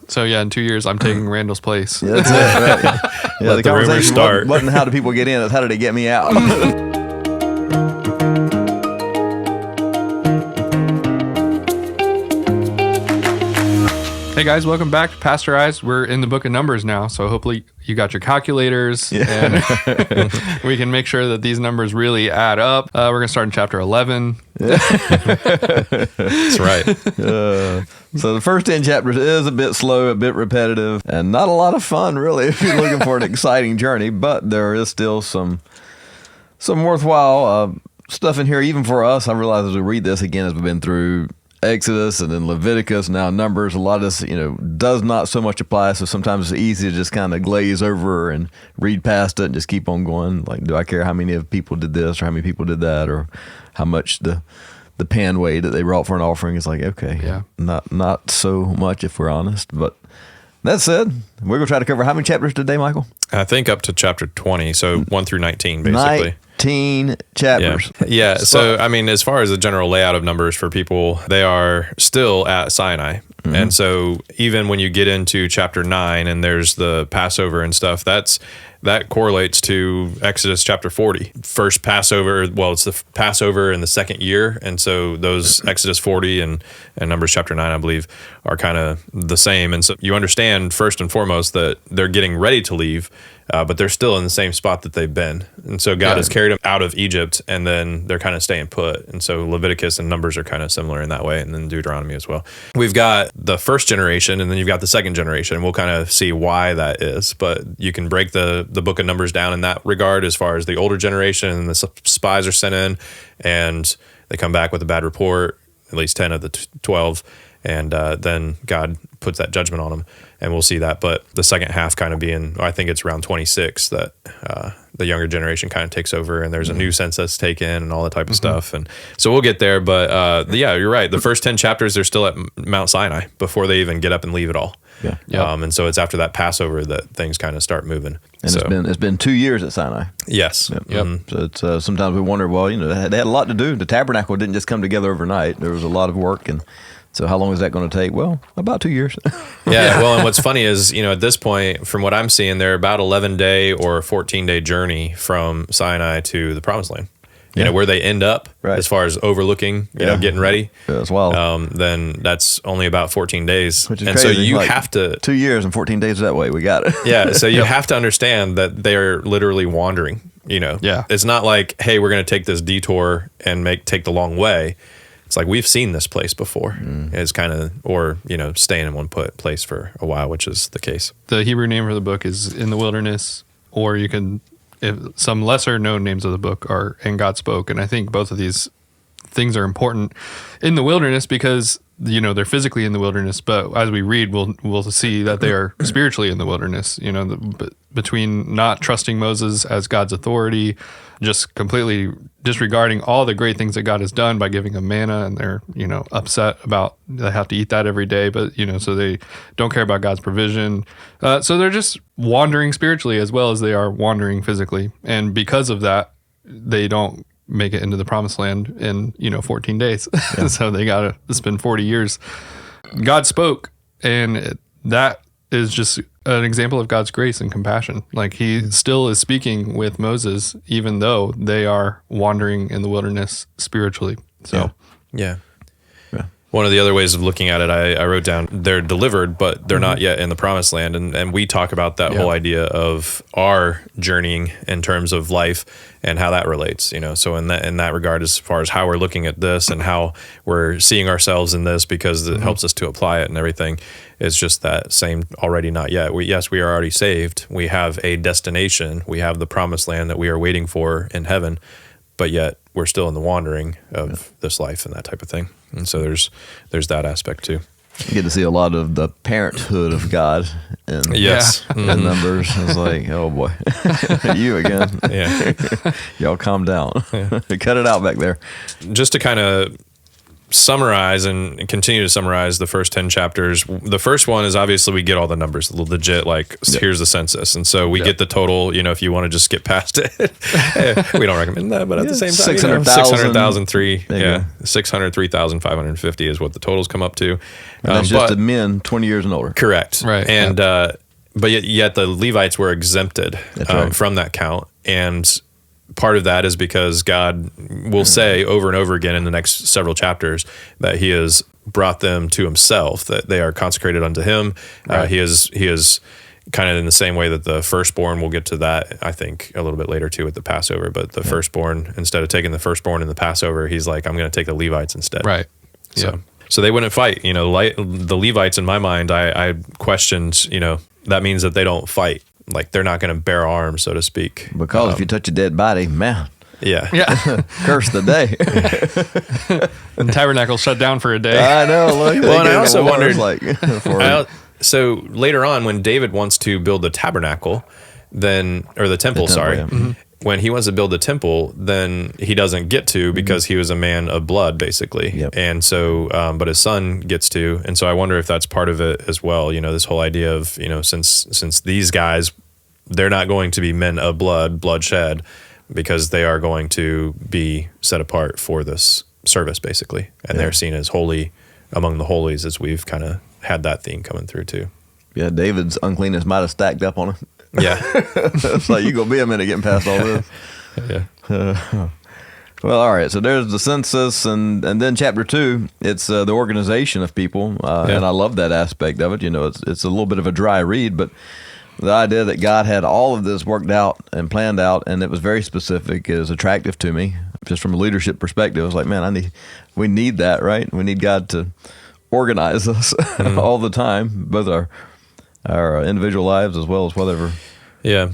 So yeah, in 2 years, I'm taking Randall's place. Yeah, that's it. Right? Yeah, Let the rumors start. wasn't how do people get in, it's how do they get me out. Hey guys, welcome back to Pasteurized. We're in the book of Numbers now, so hopefully you got your calculators and we can make sure that these numbers really add up. We're going to start in chapter 11. That's right. So the first 10 chapters is a bit slow, a bit repetitive, and not a lot of fun, really, if you're looking for an exciting journey, but there is still some worthwhile stuff in here, even for us. I realize as we read this, again, as we've been through Exodus and then Leviticus, now Numbers, a lot of this, does not so much apply. So sometimes it's easy to just kind of glaze over and read past it and just keep on going. Like, do I care how many of people did this or how many people did that or how much the pan weighed that they brought for an offering? It's like, okay, yeah, not so much if we're honest. But that said, we're going to try to cover how many chapters today, Michael? I think up to chapter 20, so 1 through 19, basically. 19 chapters. Yeah. So, I mean, as far as the general layout of Numbers for people, they are still at Sinai. Mm-hmm. And so even when you get into chapter 9 and there's the Passover and stuff, that correlates to Exodus chapter 40. First Passover, well, it's the Passover in the second year. And so those Exodus 40 and Numbers chapter 9, I believe, are kind of the same. And so you understand first and foremost that they're getting ready to leave, but they're still in the same spot that they've been. And so God has carried them out of Egypt, and then they're kind of staying put. And so Leviticus and Numbers are kind of similar in that way, and then Deuteronomy as well. We've got the first generation, and then you've got the second generation. We'll kind of see why that is, but you can break the book of Numbers down in that regard as far as the older generation, and the spies are sent in, and they come back with a bad report, at least 10 of the 12, and then God puts that judgment on them, and we'll see that. But the second half kind of being, I think it's around 26 that the younger generation kind of takes over, and there's a new census taken and all that type of stuff. And so we'll get there. But yeah, you're right. The first 10 chapters, they're still at Mount Sinai before they even get up and leave it all. Yeah. And so it's after that Passover that things kind of start moving. And so, it's been 2 years at Sinai. Yes. Yep. So it's sometimes we wonder, well, they had a lot to do. The tabernacle didn't just come together overnight. There was a lot of work, and so how long is that going to take? Well, about 2 years. Yeah. Well, and what's funny is, at this point, from what I'm seeing, they're about 11-day or 14-day journey from Sinai to the Promised Land. Where they end up as far as overlooking, getting ready. Yeah, as well. Then that's only about 14 days. Which is and crazy. So you like have to 2 years and 14 days that way. We got it. Yeah. So you have to understand that they're literally wandering. It's not like, hey, we're going to take this detour and take the long way. It's like, we've seen this place before. It's kind of, or, staying in one place for a while, which is the case. The Hebrew name for the book is In the Wilderness, or you can, if some lesser known names of the book are And God Spoke. And I think both of these things are important in the wilderness because, they're physically in the wilderness, but as we read, we'll see that they are spiritually in the wilderness, between not trusting Moses as God's authority, just completely disregarding all the great things that God has done by giving them manna, and they're, upset about they have to eat that every day, but, so they don't care about God's provision. So they're just wandering spiritually as well as they are wandering physically. And because of that, they don't make it into the Promised Land in 14 days. Yeah. So they got to spend 40 years. God spoke, and that is just an example of God's grace and compassion. Like, he still is speaking with Moses, even though they are wandering in the wilderness spiritually. So, yeah. One of the other ways of looking at it, I wrote down, they're delivered, but they're not yet in the Promised Land. And we talk about that whole idea of our journeying in terms of life and how that relates, So in that regard, as far as how we're looking at this and how we're seeing ourselves in this, because it helps us to apply it and everything, it's just that same already not yet. We are already saved. We have a destination. We have the Promised Land that we are waiting for in heaven, but yet we're still in the wandering of this life and that type of thing. And so there's that aspect too. You get to see a lot of the parenthood of God in Numbers. It's like, oh boy, you again. Yeah. Y'all calm down. Cut it out back there. Just to kind of summarize and continue to summarize the first 10 chapters, the first one is obviously we get all the numbers, legit, like here's the census. And so we get the total, if you want to just skip past it, we don't recommend that, but at the same time, 600,000, 603,550 is what the totals come up to. And that's just the men 20 years and older. Correct. Right. And, but yet the Levites were exempted from that count. And part of that is because God will say over and over again in the next several chapters that he has brought them to himself, that they are consecrated unto him. Right. He is kind of in the same way that the firstborn, we'll get to that, I think, a little bit later too with the Passover, but the firstborn, instead of taking the firstborn in the Passover, he's like, I'm going to take the Levites instead. Right. So they wouldn't fight. The Levites, in my mind, I questioned, that means that they don't fight. Like they're not going to bear arms, so to speak. Because if you touch a dead body, man. Yeah. Curse the day. And tabernacle shut down for a day. I know. Look, well, and I also wondered, so later on when David wants to build the tabernacle, or the temple, sorry. Yeah. Mm-hmm. When he wants to build the temple, then he doesn't get to because he was a man of blood, basically. Yep. And so, but his son gets to. And so I wonder if that's part of it as well. This whole idea of, since these guys, they're not going to be men of bloodshed, because they are going to be set apart for this service, basically. And they're seen as holy among the holies, as we've kind of had that theme coming through too. Yeah, David's uncleanness might have stacked up on him. Yeah. It's like, you going to be a minute getting past all this. Yeah. Well, all right. So there's the census, and then chapter 2, it's the organization of people. And I love that aspect of it. It's a little bit of a dry read, but the idea that God had all of this worked out and planned out, and it was very specific, is attractive to me. Just from a leadership perspective, I was like, man, we need that, right? We need God to organize us all the time, both our individual lives as well as whatever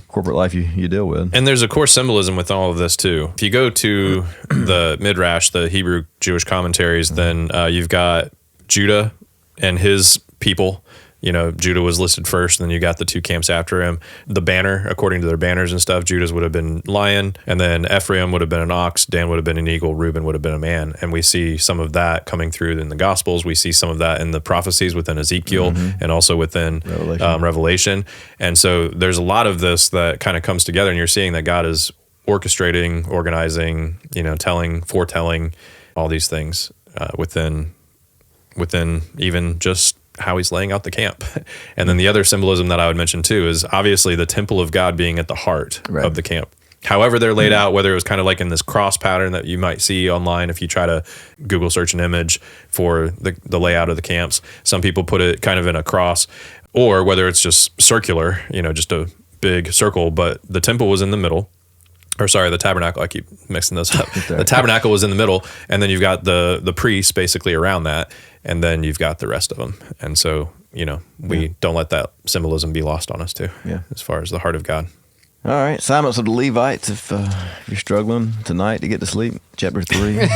corporate life you deal with. And there's a core symbolism with all of this too. If you go to the Midrash, the Hebrew Jewish commentaries, then you've got Judah and his people. Judah was listed first, and then you got the two camps after him. The banner, according to their banners and stuff, Judah's would have been lion, and then Ephraim would have been an ox, Dan would have been an eagle, Reuben would have been a man. And we see some of that coming through in the Gospels. We see some of that in the prophecies within Ezekiel and also within Revelation. And so there's a lot of this that kind of comes together, and you're seeing that God is orchestrating, organizing, foretelling all these things within even just how he's laying out the camp. And then the other symbolism that I would mention too is obviously the temple of God being at the heart of the camp. However they're laid out, whether it was kind of like in this cross pattern that you might see online if you try to Google search an image for the layout of the camps. Some people put it kind of in a cross, or whether it's just circular, just a big circle, but the temple was in the middle. Or sorry, the tabernacle. I keep mixing those up. The tabernacle was in the middle, and then you've got the priests basically around that, and then you've got the rest of them. And so, we don't let that symbolism be lost on us too, as far as the heart of God. All right, assignments of the Levites, if you're struggling tonight to get to sleep, chapter 3.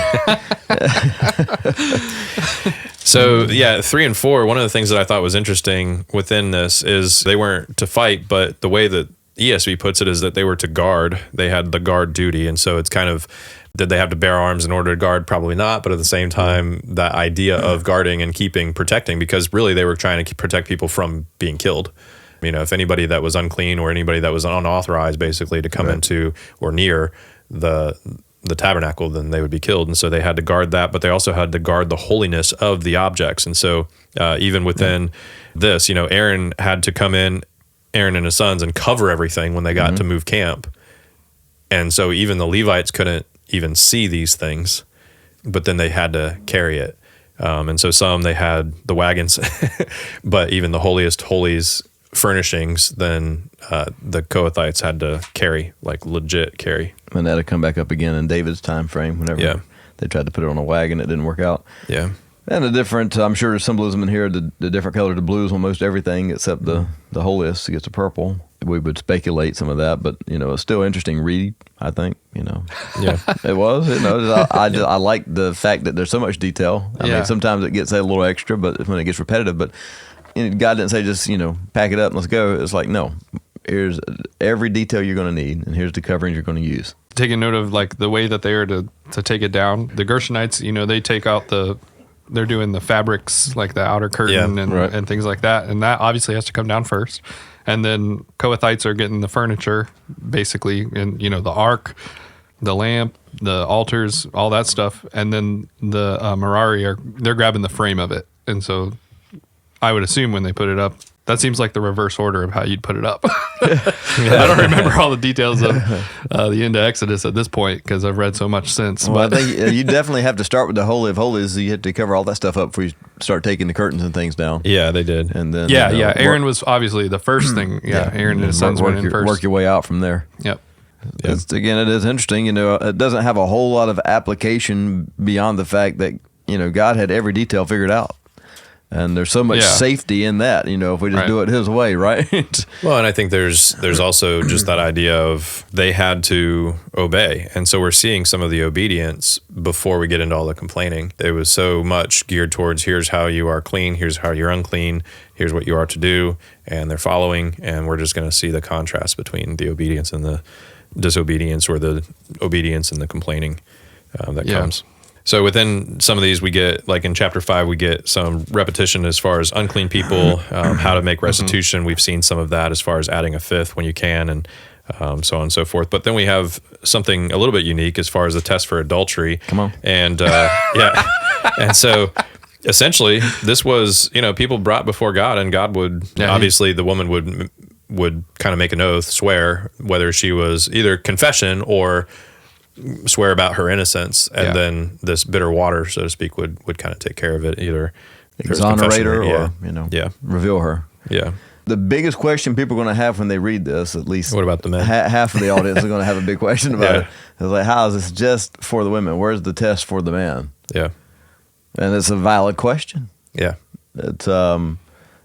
So, 3 and 4, one of the things that I thought was interesting within this is they weren't to fight, but the way that ESV puts it is that they were to guard. They had the guard duty. And so it's kind of, did they have to bear arms in order to guard? Probably not. But at the same time, that idea of guarding and protecting, because really they were trying to protect people from being killed. If anybody that was unclean or anybody that was unauthorized basically to come into or near the tabernacle, then they would be killed. And so they had to guard that, but they also had to guard the holiness of the objects. And so even within this, Aaron had to come in, Aaron and his sons, and cover everything when they got to move camp. And so even the Levites couldn't even see these things, but then they had to carry it. And so they had the wagons, but even the holiest holies furnishings, then the Kohathites had to carry, like legit carry. And that'll come back up again in David's time frame whenever they tried to put it on a wagon. It didn't work out. Yeah. And the different, I'm sure there's symbolism in here, the different colors of blues on most everything except the holiest gets a purple. We would speculate some of that, but, it's still interesting read, I think, Yeah. It was, I like the fact that there's so much detail. I mean, sometimes it gets a little extra, but when it gets repetitive, but God didn't say just, pack it up and let's go. It's like, no, here's every detail you're going to need, and here's the coverings you're going to use. Taking note of like the way that they are to to take it down. The Gershonites, they take out they're doing the fabrics, like the outer curtain and things like that. And that obviously has to come down first. And then Kohathites are getting the furniture, basically, and, the ark, the lamp, the altars, all that stuff. And then the Merari they're grabbing the frame of it. And so I would assume when they put it up, that seems like the reverse order of how you'd put it up. I don't remember all the details of the end of Exodus at this point because I've read so much since. Well, but I think you definitely have to start with the Holy of Holies. You have to cover all that stuff up before you start taking the curtains and things down. Yeah, they did. And then Aaron was obviously the first thing. Aaron and his sons went in first. Work your way out from there. Yep. Again, it is interesting. It doesn't have a whole lot of application beyond the fact that God had every detail figured out. And there's so much safety in that, if we just do it his way, right? Well, and I think there's also just that idea of they had to obey. And so we're seeing some of the obedience before we get into all the complaining. It was so much geared towards here's how you are clean, here's how you're unclean, here's what you are to do. And they're following. And we're just going to see the contrast between the obedience and the disobedience, or the obedience and the complaining that comes. So within some of these, we get, like in chapter 5, we get some repetition as far as unclean people, how to make restitution. We've seen some of that as far as adding a fifth when you can, and so on and so forth. But then we have something a little bit unique as far as the test for adultery. Come on. And and so essentially this was, people brought before God, and God would, obviously the woman would kind of make an oath, swear, whether she was either confession or swear about her innocence, and then this bitter water, so to speak, would kind of take care of it, either exonerate her or reveal her. Yeah. The biggest question people are going to have when they read this, at least what about the men? Half of the audience are going to have a big question about it. It's like, how is this just for the women? Where's the test for the man? Yeah. And it's a valid question. Yeah. It's and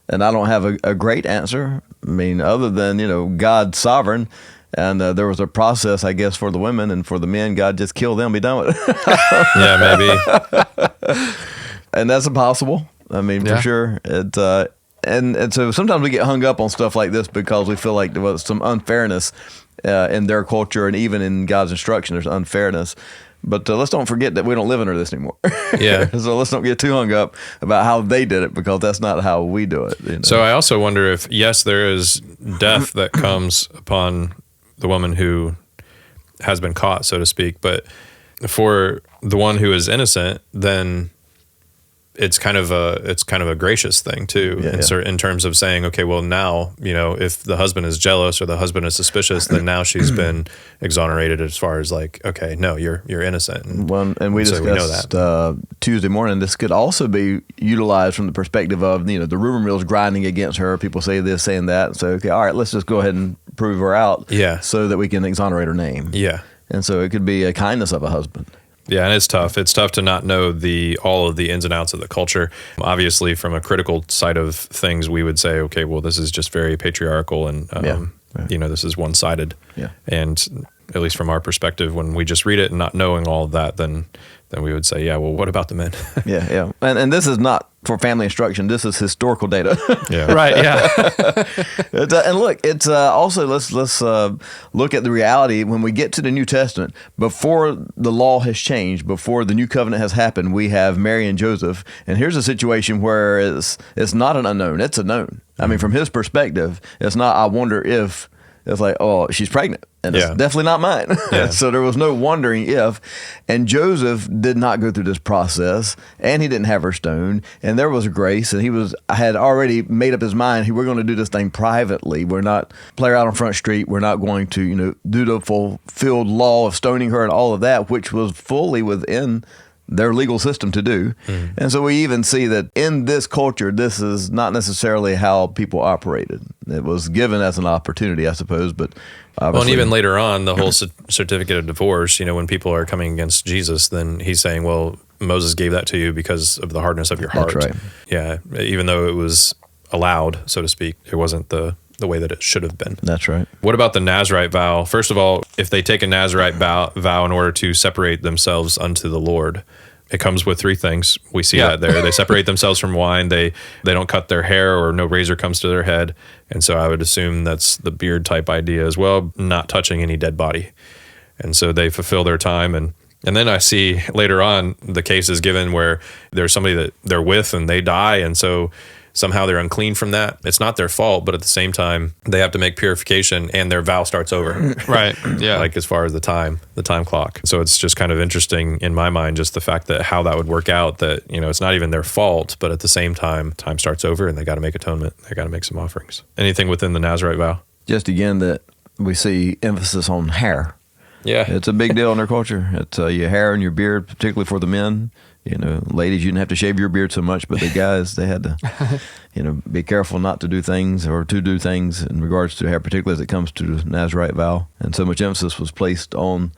I don't have a great answer. I mean, other than God's sovereign. And there was a process, I guess, for the women, and for the men, God just killed them, be done with it. Yeah, maybe. And that's impossible. I mean, for sure. And so sometimes we get hung up on stuff like this because we feel like there was some unfairness in their culture, and even in God's instruction, there's unfairness. But let's don't forget that we don't live under this anymore. Yeah. So let's don't get too hung up about how they did it, because that's not how we do it. So I also wonder if, yes, there is death that comes upon the woman who has been caught, so to speak, but for the one who is innocent, then it's kind of a gracious thing too, in terms of saying, okay, well now, if the husband is jealous or the husband is suspicious, then now she's been exonerated as far as like, okay, no, you're innocent. And we discussed Tuesday morning, this could also be utilized from the perspective of, the rumor mill's grinding against her. People say this, saying that. So, okay, all right, let's just go ahead and prove her out so that we can exonerate her name. Yeah. And so it could be a kindness of a husband. Yeah, and it's tough. It's tough to not know all of the ins and outs of the culture. Obviously, from a critical side of things, we would say, okay, well, this is just very patriarchal, and this is one-sided. Yeah. And at least from our perspective, when we just read it and not knowing all of that, then we would say, yeah, well, what about the men? Yeah. And this is not for family instruction. This is historical data. Yeah. Right. Yeah. And look, it's also let's look at the reality when we get to the New Testament. Before the law has changed, before the new covenant has happened, we have Mary and Joseph, and here's a situation where it's not an unknown; it's a known. I mean, from his perspective, it's not. I wonder if. It's like, oh, she's pregnant, and it's definitely not mine. Yeah. So there was no wondering if. And Joseph did not go through this process, and he didn't have her stoned, and there was grace, and he had already made up his mind, we're going to do this thing privately. We're not play her out on Front Street. We're not going to, do the fulfilled law of stoning her and all of that, which was fully within their legal system to do. Mm. And so we even see that in this culture, this is not necessarily how people operated. It was given as an opportunity, I suppose, but obviously. Well, and even later on, the whole certificate of divorce, when people are coming against Jesus, then he's saying, well, Moses gave that to you because of the hardness of your heart. That's right. Yeah, even though it was allowed, so to speak, it wasn't the way that it should have been. That's right. What about the Nazirite vow? First of all, if they take a Nazirite vow in order to separate themselves unto the Lord, it comes with 3 things. We see that there. They separate themselves from wine. They don't cut their hair, or no razor comes to their head. And so I would assume that's the beard type idea as well, not touching any dead body. And so they fulfill their time, and And then I see later on the case is given where there's somebody that they're with and they die. And so somehow they're unclean from that. It's not their fault, but at the same time, they have to make purification and their vow starts over. Right. Yeah. Like as far as the time clock. So it's just kind of interesting in my mind, just the fact that how that would work out, that, it's not even their fault, but at the same time starts over and they got to make atonement. They got to make some offerings. Anything within the Nazirite vow? Just again that we see emphasis on hair. Yeah. It's a big deal in their culture. It's your hair and your beard, particularly for the men. Ladies, you didn't have to shave your beard so much, but the guys, they had to, be careful not to do things or to do things in regards to hair, particularly as it comes to the Nazirite vow. And so much emphasis was placed on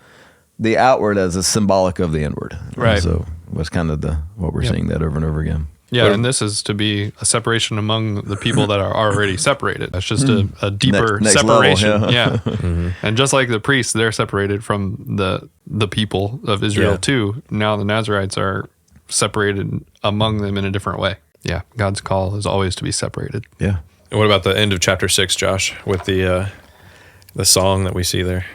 the outward as a symbolic of the inward. Right. And so that's kind of what we're seeing that over and over again. Yeah, and this is to be a separation among the people that are already separated. That's just a deeper Next separation. level, yeah. And just like the priests, they're separated from the people of Israel too. Now the Nazirites are separated among them in a different way. Yeah, God's call is always to be separated. Yeah. And what about the end of chapter 6, Josh, with the song that we see there?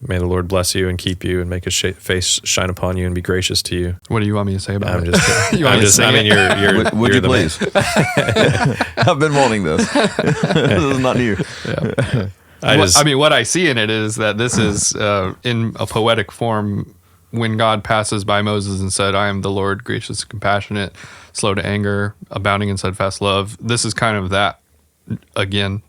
May the Lord bless you and keep you and make his face shine upon you and be gracious to you. What do you want me to say about I'm it? just, You want I'm me to just, sing I mean, it? you're Would you're you the man. please? I've been wanting this. This is not new. What I see in it is that this is in a poetic form when God passes by Moses and said, I am the Lord, gracious and compassionate, slow to anger, abounding in steadfast love. This is kind of that again,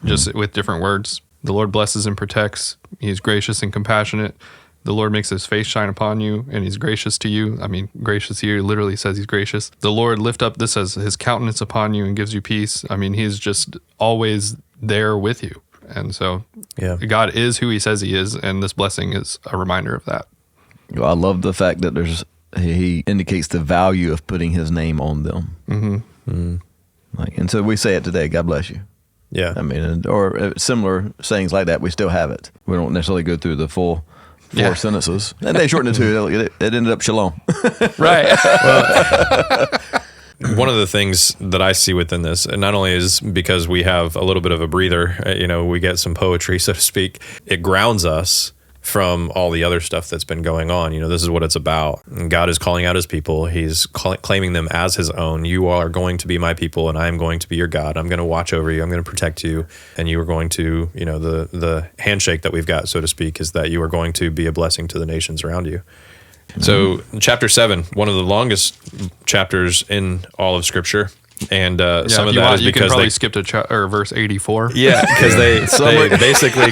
just with different words. The Lord blesses and protects. He's gracious and compassionate. The Lord makes his face shine upon you and he's gracious to you. I mean, gracious here literally says he's gracious. The Lord lift up, this says his countenance upon you and gives you peace. I mean, he's just always there with you. And so God is who he says he is. And this blessing is a reminder of that. I love the fact that he indicates the value of putting his name on them. Mm-hmm. And so we say it today, God bless you. Yeah. I mean, or similar sayings like that, we still have it. We don't necessarily go through the full 4 sentences. And they shortened it to, it ended up shalom. Right. One of the things that I see within this, and not only is because we have a little bit of a breather, we get some poetry, so to speak, it grounds us from all the other stuff that's been going on. This is what it's about. And God is calling out his people. He's claiming them as his own. You are going to be my people, and I am going to be your God. I'm going to watch over you. I'm going to protect you. And you are going to, the handshake that we've got, so to speak, is that you are going to be a blessing to the nations around you. So chapter 7, one of the longest chapters in all of Scripture. And some of that is you because can probably they skip to verse 84. Yeah, because they basically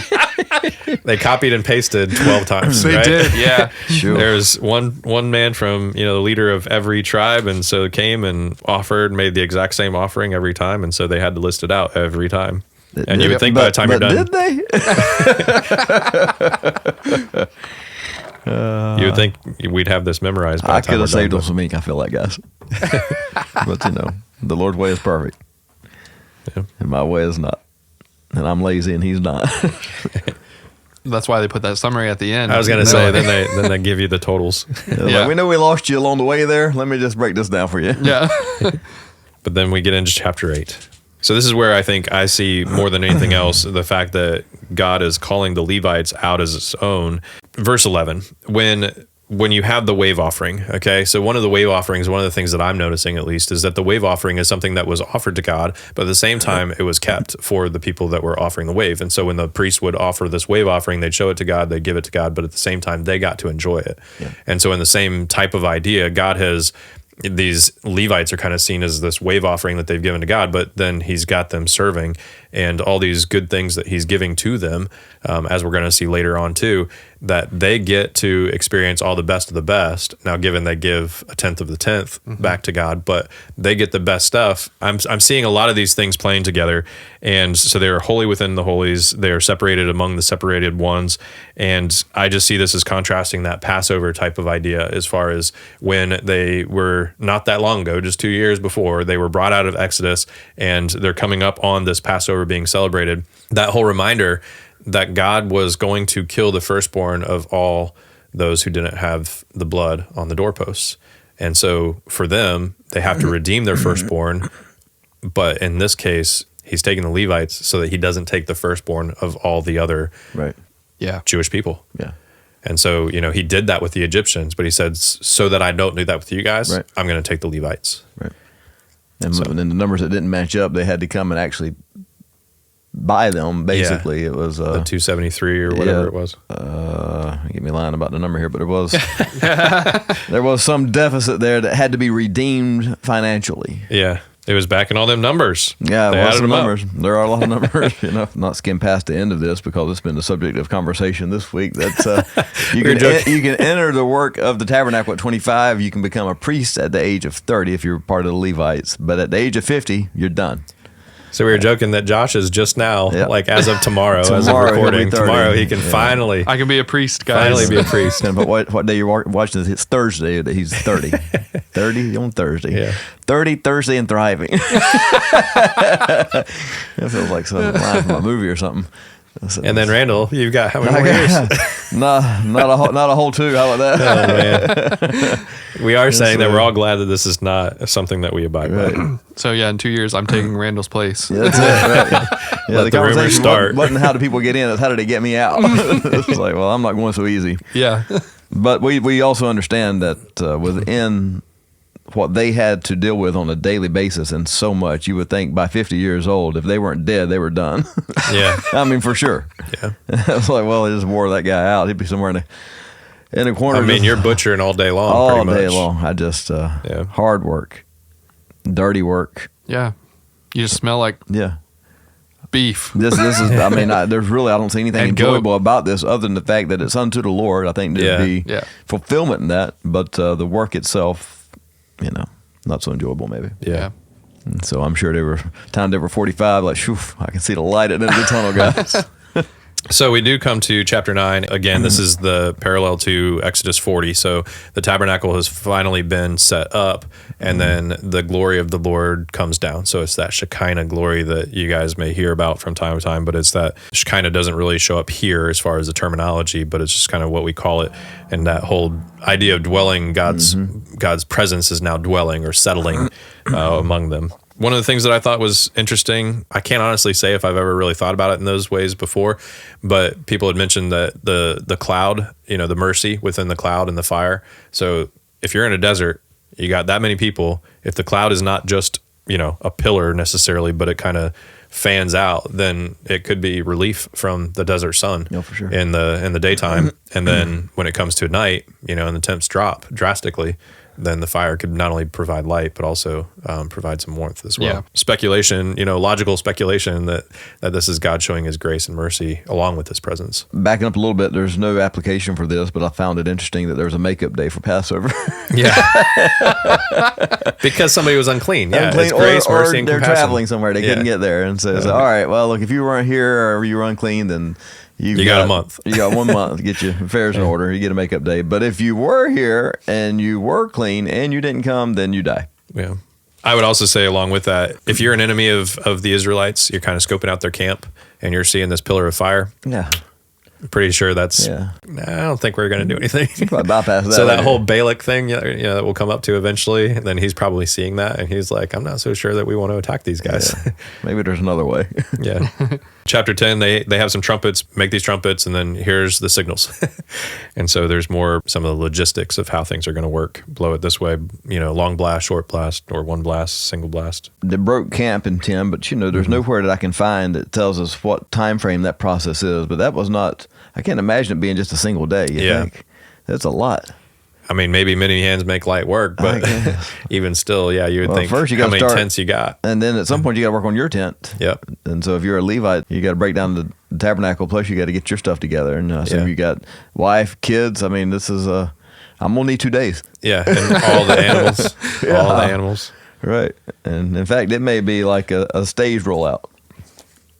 they copied and pasted 12 times. They right? did, yeah. Sure. There's one man from the leader of every tribe, and so came and made the exact same offering every time, and so they had to list it out every time. And you would think by the time you're done, did they? You would think we'd have this memorized. By I the time could we're have saved done, on some ink, I feel like, guys. But the Lord's way is perfect. Yeah. And my way is not. And I'm lazy and he's not. That's why they put that summary at the end. I was going to say, then they give you the totals. Like, we know we lost you along the way there. Let me just break this down for you. Yeah. But then we get into chapter 8. So this is where I think I see more than anything else the fact that God is calling the Levites out as his own. Verse 11, when you have the wave offering, okay? So one of the wave offerings, one of the things that I'm noticing at least, is that the wave offering is something that was offered to God, but at the same time, it was kept for the people that were offering the wave. And so when the priest would offer this wave offering, they'd show it to God, they'd give it to God, but at the same time, they got to enjoy it. Yeah. And so in the same type of idea, God has... These Levites are kind of seen as this wave offering that they've given to God, but then he's got them serving and all these good things that he's giving to them, as we're going to see later on too, that they get to experience all the best of the best. Now, given they give a tenth of the tenth back to God, but they get the best stuff. I'm seeing a lot of these things playing together. And so they're holy within the holies. They are separated among the separated ones. And I just see this as contrasting that Passover type of idea as far as when they were not that long ago, just 2 years before, they were brought out of Exodus and they're coming up on this Passover being celebrated. That whole reminder that God was going to kill the firstborn of all those who didn't have the blood on the doorposts. And so for them, they have to redeem their firstborn. But in this case, he's taking the Levites so that he doesn't take the firstborn of all the other Right. Yeah. Jewish people. Yeah. And so, he did that with the Egyptians, but he said, so that I don't do that with you guys, Right. I'm going to take the Levites. Right. And then the numbers that didn't match up, they had to come and actually buy them. Basically, it was The 273 or whatever it was. Get me lying about the number here, but it was there was some deficit there that had to be redeemed financially. Yeah. It was back in all them numbers. Yeah, They lots added of them up. numbers. There are a lot of numbers. Not skim past the end of this because it's been the subject of conversation this week. That's you can enter the work of the tabernacle at 25. You can become a priest at the age of 30 if you're part of the Levites. But at the age of 50, you're done. So we were joking that Josh is just now, Yep. like as of tomorrow, as of Tomorrow he'll be recording, 30. tomorrow he can finally I can be a priest, guys. finally be a priest. But what day you're watching this? It's Thursday that he's 30. 30 on Thursday. Yeah. 30, Thursday, and thriving. That feels like some line from a movie or something. And then Randall, you've got how many more years? not a whole two. How about that? Oh, man. We are saying that we're all glad that this is not something that we abide by. Right. So yeah, in 2 years, I'm taking Randall's place. Yeah, that's it. Right. Yeah, Let the rumors conversation start. wasn't how do people get in, it's how do they get me out. It's like, well, I'm not going so easy. Yeah. But we also understand that within what they had to deal with on a daily basis and so much, you would think by 50 years old, if they weren't dead, they were done. Yeah. I mean, for sure. Yeah. It's like, well, they just wore that guy out. He'd be somewhere in a corner. I mean, just you're butchering all day long, all pretty much. day long. I just, hard work, dirty work. Yeah. You just smell like Yeah. beef. This is, I mean, there's really, I don't see anything And goat. enjoyable about this other than the fact that it's unto the Lord. I think there'd be Yeah. fulfillment in that, but the work itself, not so enjoyable maybe. Yeah. And so I'm sure they were 45, like, shoo, I can see the light at the end of the tunnel, guys. So we do come to chapter 9. Again, this is the parallel to Exodus 40. So the tabernacle has finally been set up, and then the glory of the Lord comes down. So it's that Shekinah glory that you guys may hear about from time to time, but it's that Shekinah doesn't really show up here as far as the terminology, but it's just kind of what we call it. And that whole idea of dwelling, God's presence is now dwelling or settling among them. One of the things that I thought was interesting, I can't honestly say if I've ever really thought about it in those ways before, but people had mentioned that the cloud, the mercy within the cloud and the fire. So if you're in a desert, you got that many people. If the cloud is not just, a pillar necessarily, but it kind of fans out, then it could be relief from the desert sun for sure. in the daytime. And then when it comes to night, and the temps drop drastically, then the fire could not only provide light, but also provide some warmth as well. Yeah. Speculation, logical speculation that this is God showing his grace and mercy along with his presence. Backing up a little bit, there's no application for this, but I found it interesting that there was a makeup day for Passover. Yeah. Because somebody was unclean. Yeah. Unclean, It's grace, or mercy, and they're compassion. traveling somewhere. They couldn't get there. And so it's like, all right, well, look, if you weren't here or you were unclean, then you got a month. You got 1 month to get your affairs in order. You get a makeup day. But if you were here and you were clean and you didn't come, then you die. Yeah. I would also say along with that, if you're an enemy of the Israelites, you're kind of scoping out their camp and you're seeing this pillar of fire. Yeah. I'm pretty sure that's, Yeah. I don't think we're going to do anything. Probably bypass that. So that later. whole Balak thing, that we'll come up to eventually, and then he's probably seeing that, and he's like, I'm not so sure that we want to attack these guys. Yeah. Maybe there's another way. Yeah. Chapter 10, they have some trumpets, make these trumpets, and then here's the signals. And so there's some of the logistics of how things are going to work. Blow it this way, long blast, short blast, or one blast, single blast. They broke camp in 10, but there's nowhere that I can find that tells us what time frame that process is. But that was not, I can't imagine it being just a single day. You think? That's a lot. I mean, maybe many hands make light work, but even still, you would think first you how gotta many start- tents you got. And then at some point you got to work on your tent. Yep. And so if you're a Levite, you got to break down the tabernacle, plus you got to get your stuff together. And so you got wife, kids. I mean, this is I'm going to need 2 days. Yeah, and all the animals. All the animals. Right. And in fact, it may be like a stage rollout.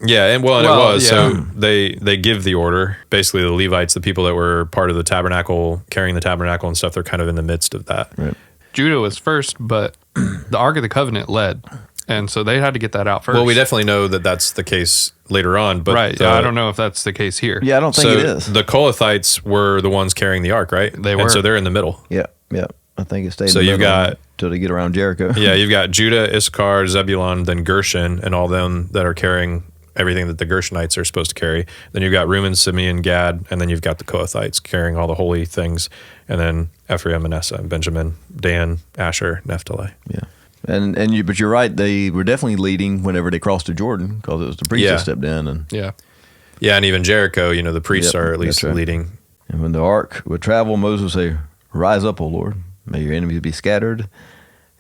Yeah, and it was. yeah. So they give the order. Basically, the Levites, the people that were part of the tabernacle, carrying the tabernacle and stuff, they're kind of in the midst of that. Right. Judah was first, but the Ark of the Covenant led. And so they had to get that out first. Well, we definitely know that that's the case later on. But right. I don't know if that's the case here. Yeah, I don't think so it is. the Kohathites were the ones carrying the ark, right? They were. And so they're in the middle. Yeah. I think it stayed So in the you've middle got- till they get around Jericho. Yeah, you've got Judah, Issachar, Zebulun, then Gershon, and all them that are carrying everything that the Gershonites are supposed to carry. Then you've got Reuben, Simeon, Gad, and then you've got the Kohathites carrying all the holy things. And then Ephraim, Manasseh, Benjamin, Dan, Asher, Naphtali. Yeah. But you're right. They were definitely leading whenever they crossed the Jordan, because it was the priests that stepped in. And Yeah. Yeah, and even Jericho, the priests are at least leading. And when the ark would travel, Moses would say, "Rise up, O Lord. May your enemies be scattered,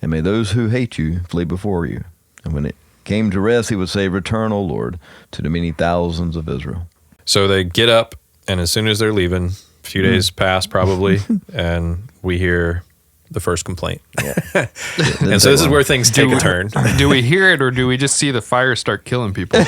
and may those who hate you flee before you." And when it came to rest, he would say, "Return, O Lord, to the many thousands of Israel." So they get up, and as soon as they're leaving, a few days pass probably, and we hear the first complaint. Yeah. And so this is where things take a turn. Do we hear it, or do we just see the fire start killing people?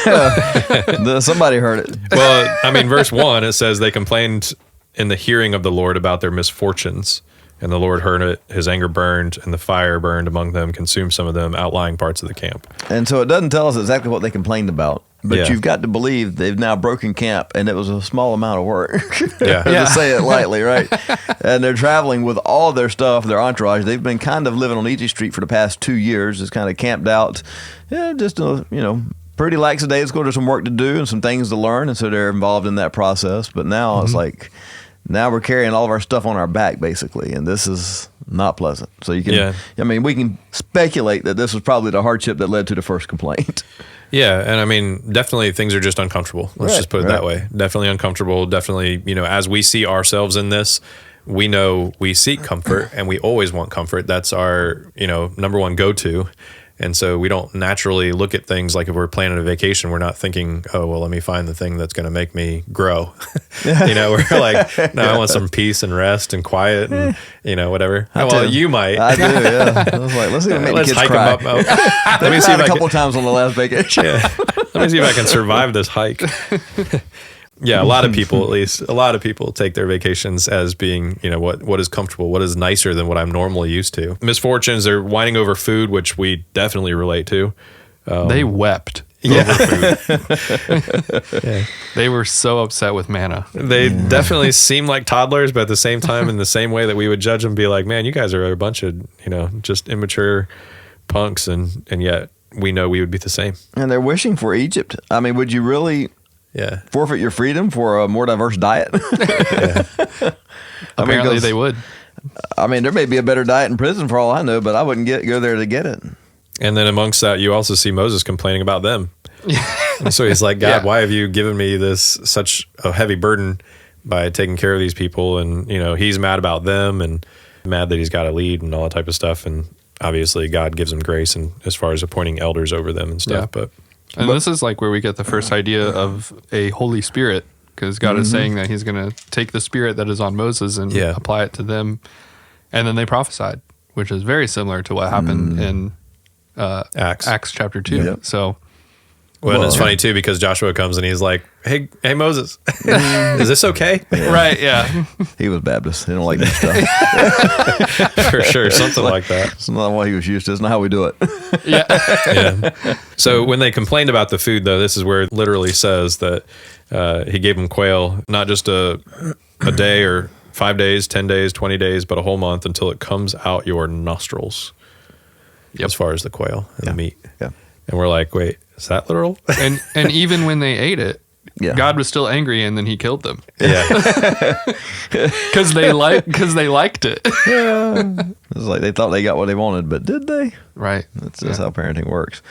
Somebody heard it. Well, I mean, verse 1, it says they complained in the hearing of the Lord about their misfortunes. And the Lord heard it, his anger burned, and the fire burned among them, consumed some of them, outlying parts of the camp. And so it doesn't tell us exactly what they complained about, but Yeah. you've got to believe they've now broken camp, and it was a small amount of work. Yeah. To say it lightly, right? And they're traveling with all their stuff, their entourage. They've been kind of living on Egypt Street for the past 2 years, just kind of camped out, just pretty lackadaisical. There's some work to do and some things to learn, and so they're involved in that process. But now it's like, now we're carrying all of our stuff on our back, basically, and this is not pleasant. So you can, I mean, we can speculate that this was probably the hardship that led to the first complaint. Yeah, and I mean, definitely things are just uncomfortable. Let's just put it that way. Definitely uncomfortable. Definitely, as we see ourselves in this, we know we seek comfort, and we always want comfort. That's our, number one go-to. And so we don't naturally look at things like if we're planning a vacation, we're not thinking, oh, well, let me find the thing that's going to make me grow. We're like, no, I want some peace and rest and quiet and, whatever. You might. I do, yeah. I was like, let's see if we make the kids hike cry. them up. Let me see Cried a couple times on the last vacation. Let me see if I can survive this hike. Yeah, a lot of people take their vacations as being, what is comfortable, what is nicer than what I'm normally used to. Misfortunes, they're whining over food, which we definitely relate to. They wept over food. Yeah. They were so upset with manna. They definitely seem like toddlers, but at the same time, in the same way that we would judge them, be like, man, you guys are a bunch of, just immature punks, and yet we know we would be the same. And they're wishing for Egypt. I mean, would you really... Yeah. forfeit your freedom for a more diverse diet? Apparently they would. I mean, there may be a better diet in prison for all I know, but I wouldn't go there to get it. And then amongst that, you also see Moses complaining about them. And so he's like, God, why have you given me such a heavy burden by taking care of these people? And, he's mad about them and mad that he's got to lead and all that type of stuff. And obviously God gives him grace, and as far as appointing elders over them and stuff. And this is like where we get the first idea of a Holy Spirit, because God is saying that he's going to take the spirit that is on Moses and apply it to them. And then they prophesied, which is very similar to what happened in Acts chapter 2. Yep. So, and it's funny too, because Joshua comes and he's like, hey Moses, is this okay? Yeah. Right, yeah. He was Baptist. He don't like that stuff. For sure, something like that. It's not what he was used to. It's not how we do it. Yeah. So when they complained about the food, though, this is where it literally says that he gave them quail, not just a day or 5 days, 10 days, 20 days, but a whole month, until it comes out your nostrils. As far as the quail and the meat. Yeah. And we're like, wait, is that literal? And even when they ate it, God was still angry, and then he killed them. Yeah. Because they liked it. It's like they thought they got what they wanted, but did they? Right. That's how parenting works.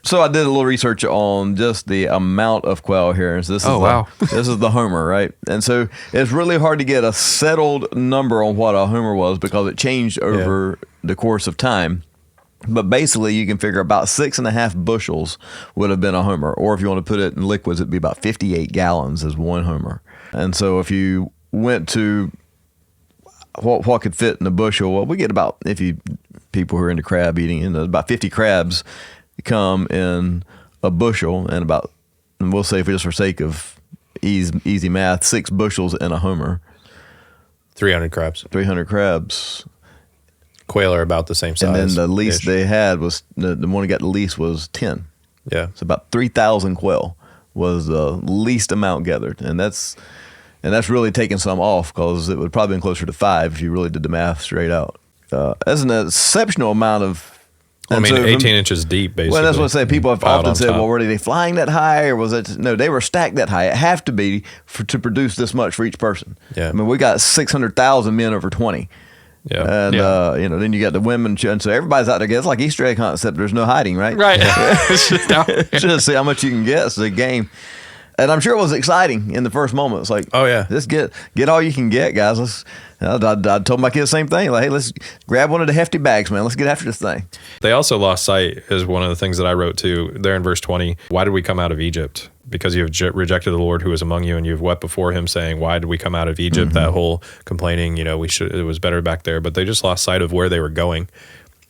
So I did a little research on just the amount of quail here. This is this is the homer, right? And so it's really hard to get a settled number on what a homer was, because it changed over the course of time. But basically, you can figure about 6.5 bushels would have been a homer. Or if you want to put it in liquids, it'd be about 58 gallons as one homer. And so if you went to what could fit in a bushel, well, we get about, people who are into crab eating, about 50 crabs come in a bushel, and we'll say, for just for sake of easy math, 6 bushels in a homer. 300 crabs. 300 crabs. Quail are about the same size. And then the least they had was, the one who got the least was 10. Yeah. So about 3,000 quail was the least amount gathered. And that's really taking some off, because it would probably been closer to 5 if you really did the math straight out. That's an exceptional amount of I mean, so 18 inches deep, basically. Well, that's what I say. People have piled often on said, top. well, were they flying that high or was it? No, they were stacked that high. It have to be to produce this much for each person. Yeah. I mean, we got 600,000 men over 20. Yeah. And, Yeah. then you got the women. And so everybody's out there. It's like Easter egg hunt, except there's no hiding, right? Right. It's just out there. Just see how much you can get. It's a game. And I'm sure it was exciting in the first moment. It's like, Oh, yeah. let's get all you can get, guys. I told my kids the same thing. Like, hey, let's grab one of the hefty bags, man. Let's get after this thing. They also lost sight, is one of the things that I wrote too there in verse 20. Why did we come out of Egypt? Because you have rejected the Lord who is among you, and you've wept before him, saying, why did we come out of Egypt? That whole complaining, it was better back there. But they just lost sight of where they were going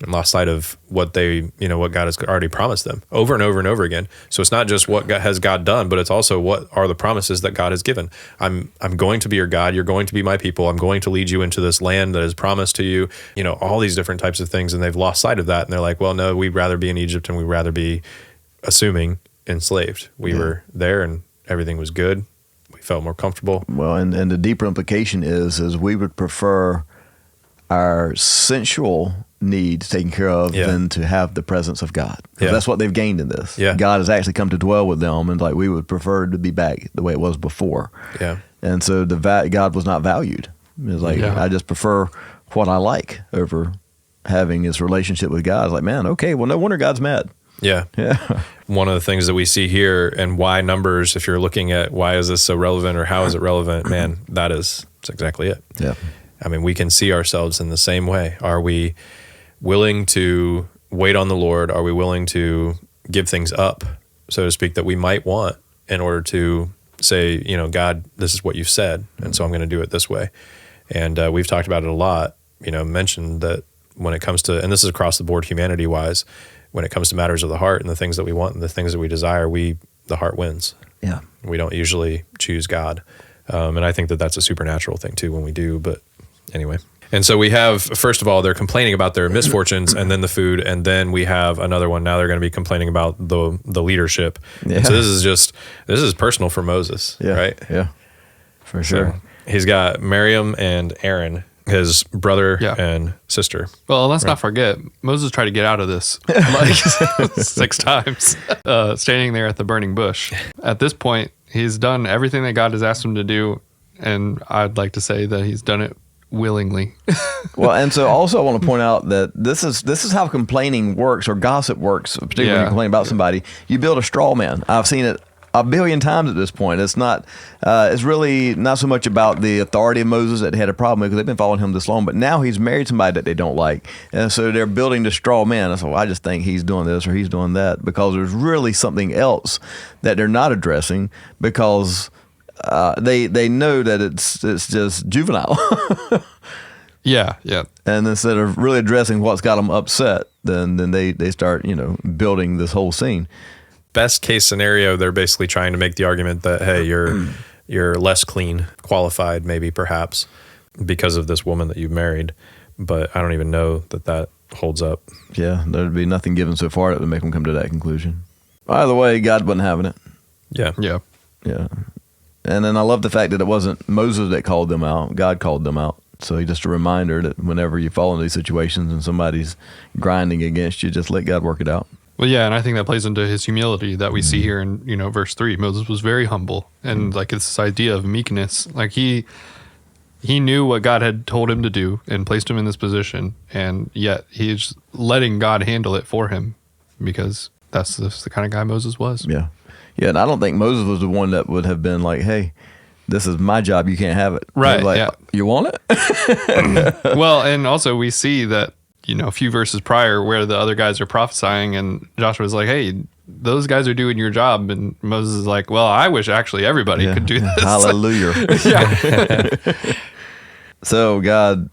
and lost sight of what what God has already promised them over and over and over again. So it's not just what has God done, but it's also what are the promises that God has given. I'm going to be your God. You're going to be my people. I'm going to lead you into this land that is promised to you, all these different types of things. And they've lost sight of that. And they're like, well, no, we'd rather be in Egypt and we'd rather be assuming enslaved. We were there and everything was good. We felt more comfortable. Well, and the deeper implication is we would prefer our sensual needs taken care of than to have the presence of God. 'Cause that's what they've gained in this. Yeah. God has actually come to dwell with them, and like we would prefer to be back the way it was before. Yeah. And so God was not valued. It's like, I just prefer what I like over having this relationship with God. It's like, man, okay, well, no wonder God's mad. Yeah. Yeah. One of the things that we see here and why numbers, if you're looking at why is this so relevant or how is it relevant, man, that's exactly it. Yeah. I mean, we can see ourselves in the same way. Are we willing to wait on the Lord? Are we willing to give things up, so to speak, that we might want in order to say, God, this is what you've said, and so I'm going to do it this way. And we've talked about it a lot, mentioned that when it comes to, and this is across the board humanity-wise, when it comes to matters of the heart and the things that we want and the things that we desire, the heart wins. Yeah. We don't usually choose God. And I think that that's a supernatural thing too when we do, but anyway. And so we have, first of all, they're complaining about their misfortunes and then the food. And then we have another one. Now they're going to be complaining about the leadership. Yeah. And so this is personal for Moses, right? Yeah, for sure. So he's got Miriam and Aaron, his brother and sister. Well, let's not forget, Moses tried to get out of this like 6 times, standing there at the burning bush. At this point, he's done everything that God has asked him to do, and I'd like to say that he's done it willingly. Well, and so also I want to point out that this is how complaining works or gossip works, particularly when you complain about somebody. You build a straw man. I've seen it a billion times at this point. It's not. It's really not so much about the authority of Moses that they had a problem with because they've been following him this long. But now he's married somebody that they don't like, and so they're building the straw man. And so I just think he's doing this or he's doing that because there's really something else that they're not addressing because they know that it's just juvenile. Yeah. And instead of really addressing what's got them upset, then they start building this whole scene. Best case scenario, they're basically trying to make the argument that, hey, you're less clean, qualified, maybe perhaps, because of this woman that you've married. But I don't even know that holds up. Yeah, there'd be nothing given so far that would make them come to that conclusion. Either way, God wasn't having it. Yeah. Yeah. And then I love the fact that it wasn't Moses that called them out. God called them out. So just a reminder that whenever you fall into these situations and somebody's grinding against you, just let God work it out. Well, yeah, and I think that plays into his humility that we see here in, verse 3. Moses was very humble, and like it's this idea of meekness. Like he knew what God had told him to do and placed him in this position, and yet he's letting God handle it for him because that's the kind of guy Moses was. Yeah. Yeah, and I don't think Moses was the one that would have been like, hey, this is my job, you can't have it. Right, Like, yeah. You want it? Well, and also we see that, a few verses prior where the other guys are prophesying and Joshua's like, hey, those guys are doing your job. And Moses is like, well, I wish actually everybody could do this. Hallelujah. Yeah. So God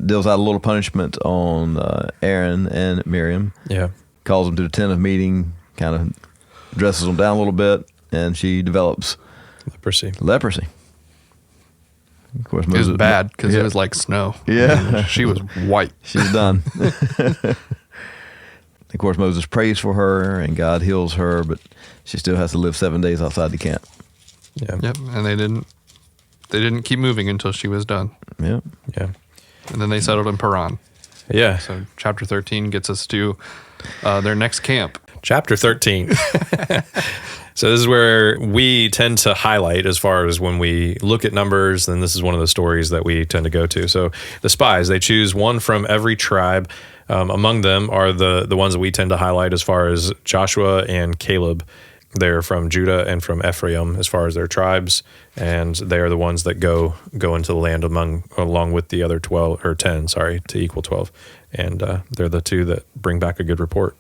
deals out a little punishment on Aaron and Miriam. Yeah. Calls them to the tent of meeting, kind of dresses them down a little bit, and she develops leprosy. Of course, It was bad because it was like snow. Yeah. She was white. She's done. Of course, Moses prays for her, and God heals her, but she still has to live 7 days outside the camp. Yeah. Yep. And they didn't keep moving until she was done. Yeah. Yeah. And then they settled in Paran. Yeah. So chapter 13 gets us to their next camp. Chapter 13. So this is where we tend to highlight as far as when we look at numbers, and this is one of the stories that we tend to go to. So the spies, they choose one from every tribe. Among them are the ones that we tend to highlight as far as Joshua and Caleb. They're from Judah and from Ephraim as far as their tribes, and they are the ones that go into the land along with the other 10, to equal 12. And they're the two that bring back a good report.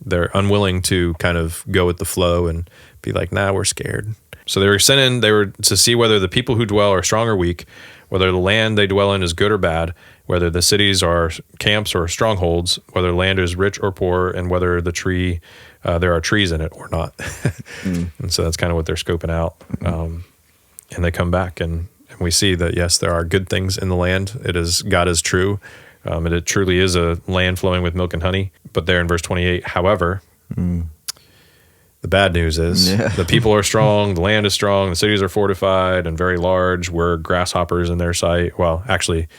They're unwilling to kind of go with the flow and be like, nah, we're scared. So they were to see whether the people who dwell are strong or weak, whether the land they dwell in is good or bad, whether the cities are camps or strongholds, whether the land is rich or poor, and whether there are trees in it or not. And so that's kind of what they're scoping out. And they come back and we see that, yes, there are good things in the land. God is true. It truly is a land flowing with milk and honey. But there in verse 28, however, the bad news is the people are strong, the land is strong, the cities are fortified and very large. We're grasshoppers in their sight. Well, actually,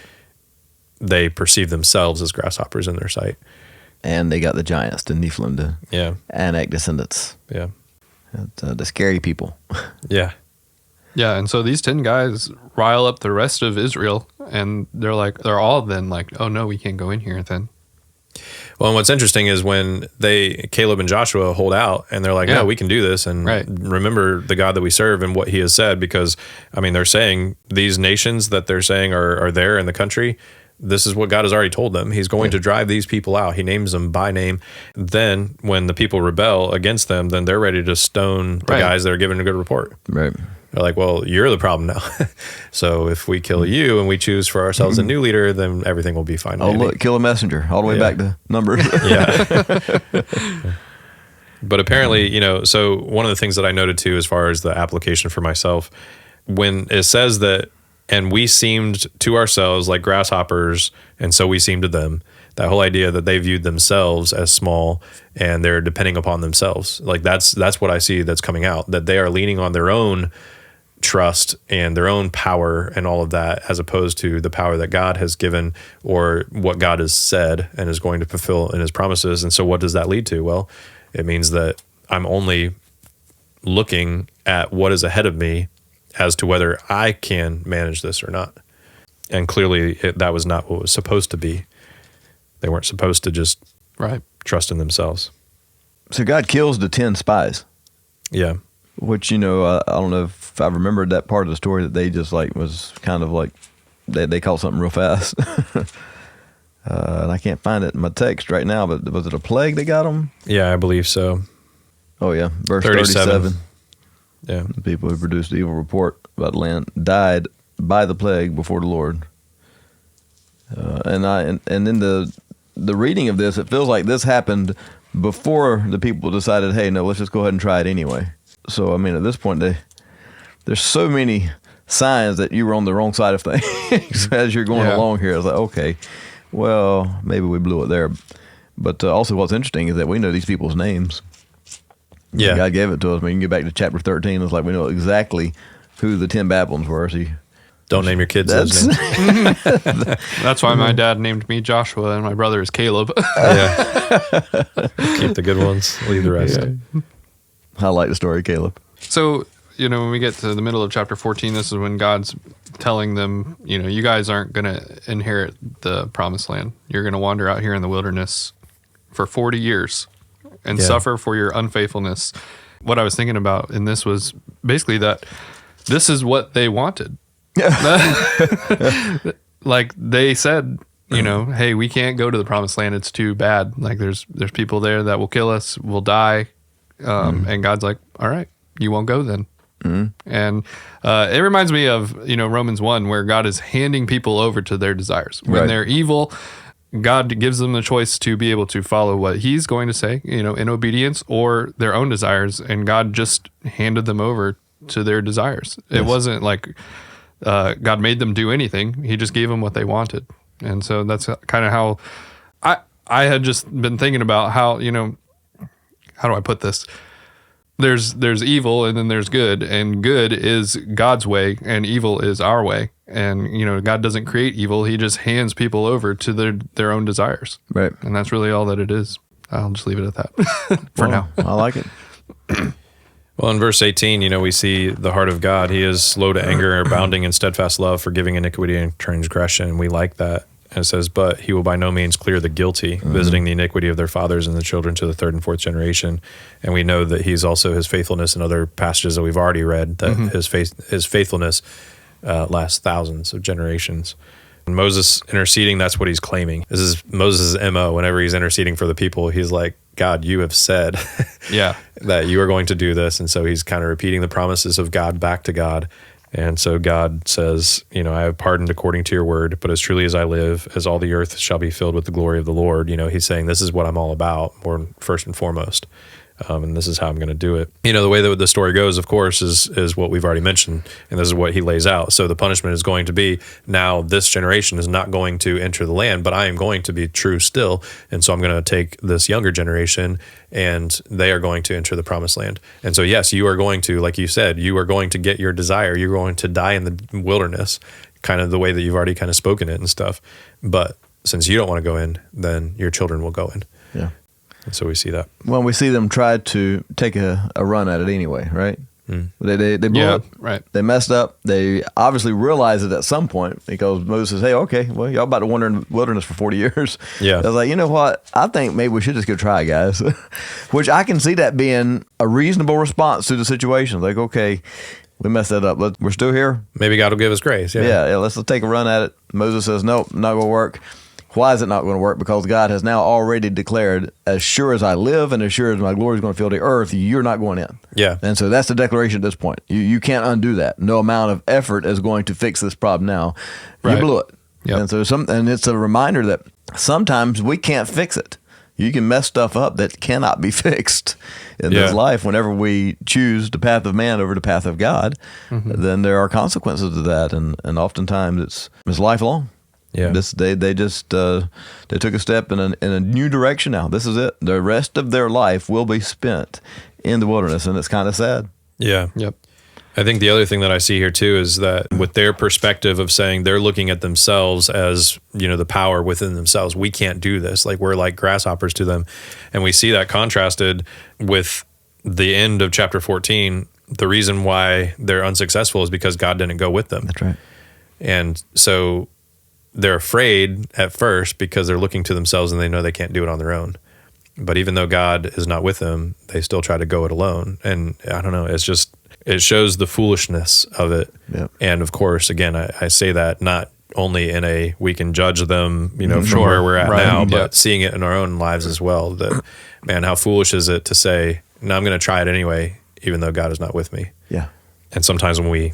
they perceive themselves as grasshoppers in their sight. And they got the giants, the Nephilim, the Anak descendants. Yeah. The scary people. Yeah. Yeah, and so these 10 guys rile up the rest of Israel, and they're all then like, oh no, we can't go in here then. Well, and what's interesting is when Caleb and Joshua hold out and they're like, no, we can do this. And remember the God that we serve and what he has said, because, I mean, they're saying these nations that they're saying are there in the country. This is what God has already told them. He's going to drive these people out. He names them by name. Then when the people rebel against them, then they're ready to stone the guys that are giving a good report. Right. They're like, well, you're the problem now. So if we kill you and we choose for ourselves a new leader, then everything will be fine. Oh, look, kill a messenger all the way back to Numbers. Yeah. But apparently, so one of the things that I noted too, as far as the application for myself, when it says that, and we seemed to ourselves like grasshoppers, and so we seemed to them, that whole idea that they viewed themselves as small and they're depending upon themselves. Like that's what I see that's coming out, that they are leaning on their own trust and their own power and all of that, as opposed to the power that God has given or what God has said and is going to fulfill in his promises. And so what does that lead to? Well, it means that I'm only looking at what is ahead of me as to whether I can manage this or not. And clearly that was not what was supposed to be. They weren't supposed to just trust in themselves. So God kills the 10 spies. Yeah. Which, I don't know if I remembered that part of the story, that they just was kind of like, they caught something real fast. And I can't find it in my text right now, but was it a plague that got them? Yeah, I believe so. Oh, yeah. Verse 37. Yeah. The people who produced the evil report about the land died by the plague before the Lord. And in the reading of this, it feels like this happened before the people decided, hey, no, let's just go ahead and try it anyway. So, I mean, at this point, there's so many signs that you were on the wrong side of things as you're going along here. I was like, okay, well, maybe we blew it there. But also what's interesting is that we know these people's names. Yeah. God gave it to us. We can get back to chapter 13. It's like we know exactly who the 10 Babylons were. So don't name your kids those names. That's why my dad named me Joshua and my brother is Caleb. Yeah. Keep the good ones, leave the rest. Yeah. I like the story of Caleb. So, when we get to the middle of chapter 14, this is when God's telling them, you guys aren't going to inherit the promised land. You're going to wander out here in the wilderness for 40 years and suffer for your unfaithfulness. What I was thinking about in this was basically that this is what they wanted. Like they said, hey, we can't go to the promised land. It's too bad. Like there's people there that will kill us. We'll die. And God's like, all right, you won't go then. And it reminds me of, Romans 1, where God is handing people over to their desires. When they're evil, God gives them the choice to be able to follow what he's going to say, in obedience, or their own desires. And God just handed them over to their desires. It wasn't like God made them do anything. He just gave them what they wanted. And so that's kind of how I had just been thinking about how, how do I put this? There's evil and then there's good, and good is God's way and evil is our way. And, God doesn't create evil. He just hands people over to their own desires. Right. And that's really all that it is. I'll just leave it at that for now. I like it. Well, in verse 18, we see the heart of God. He is slow to anger, abounding in steadfast love, forgiving iniquity and transgression. We like that. And it says, but he will by no means clear the guilty, visiting the iniquity of their fathers and the children to the third and fourth generation. And we know that he's also his faithfulness in other passages that we've already read, that his faithfulness lasts thousands of generations. And Moses interceding, that's what he's claiming. This is Moses' MO. Whenever he's interceding for the people, he's like, God, you have said that you are going to do this. And so he's kind of repeating the promises of God back to God. And so God says, I have pardoned according to your word, but as truly as I live, as all the earth shall be filled with the glory of the Lord. He's saying, this is what I'm all about, first and foremost. And this is how I'm going to do it. The way that the story goes, of course, is what we've already mentioned, and this is what he lays out. So the punishment is going to be, now this generation is not going to enter the land, but I am going to be true still, and so I'm going to take this younger generation, and they are going to enter the promised land. And so yes, you are going to, like you said, you are going to get your desire. You're going to die in the wilderness, kind of the way that you've already kind of spoken it and stuff. But since you don't want to go in, then your children will go in. Yeah. And so we see that. Well, we see them try to take a run at it anyway, right? They blew it. Right. They messed up. They obviously realized it at some point because Moses says, hey, okay, well, y'all about to wander in the wilderness for 40 years. Yeah. I was like, you know what? I think maybe we should just go try, guys. Which I can see that being a reasonable response to the situation. Like, okay, we messed that up. We're still here. Maybe God will give us grace. Yeah, let's take a run at it. Moses says, nope, not going to work. Why is it not going to work? Because God has now already declared, as sure as I live and as sure as my glory is going to fill the earth, you're not going in. Yeah. And so that's the declaration at this point. You can't undo that. No amount of effort is going to fix this problem now. Right. You blew it. Yep. And so and it's a reminder that sometimes we can't fix it. You can mess stuff up that cannot be fixed in this life. Whenever we choose the path of man over the path of God, then there are consequences to that. And oftentimes it's lifelong. Yeah. They just they took a step in a new direction now. This is it. The rest of their life will be spent in the wilderness, and it's kind of sad. Yeah. Yep. I think the other thing that I see here too is that with their perspective of saying they're looking at themselves as, the power within themselves. We can't do this. Like we're like grasshoppers to them. And we see that contrasted with the end of chapter 14. The reason why they're unsuccessful is because God didn't go with them. That's right. And so they're afraid at first because they're looking to themselves and they know they can't do it on their own. But even though God is not with them, they still try to go it alone. And I don't know, it shows the foolishness of it. Yep. And of course, again, I say that not only in we can judge them, from where we're at now, but seeing it in our own lives as well. That, man, how foolish is it to say, no, I'm going to try it anyway, even though God is not with me. Yeah. And sometimes when we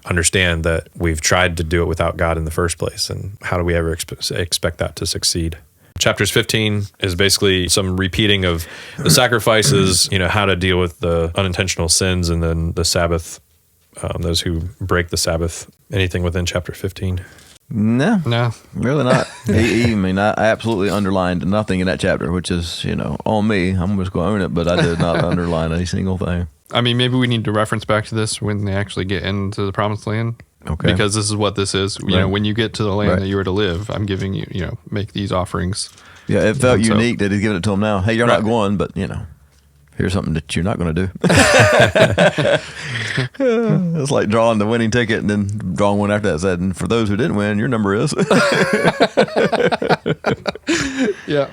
understand that we've tried to do it without God in the first place, and how do we ever expect that to succeed? Chapters 15 is basically some repeating of the sacrifices, how to deal with the unintentional sins, and then the Sabbath, those who break the Sabbath. Anything within chapter 15? No, really not. I absolutely underlined nothing in that chapter, which is, on me. I'm just going to own it, but I did not underline a single thing. I mean, maybe we need to reference back to this when they actually get into the promised land. Okay. Because this is what this is. You know, when you get to the land that you are to live, I'm giving you, make these offerings. Yeah, it felt unique that he's giving it to them now. Hey, you're not going, but, here's something that you're not going to do. It's like drawing the winning ticket and then drawing one after that said, and for those who didn't win, your number is. Yeah.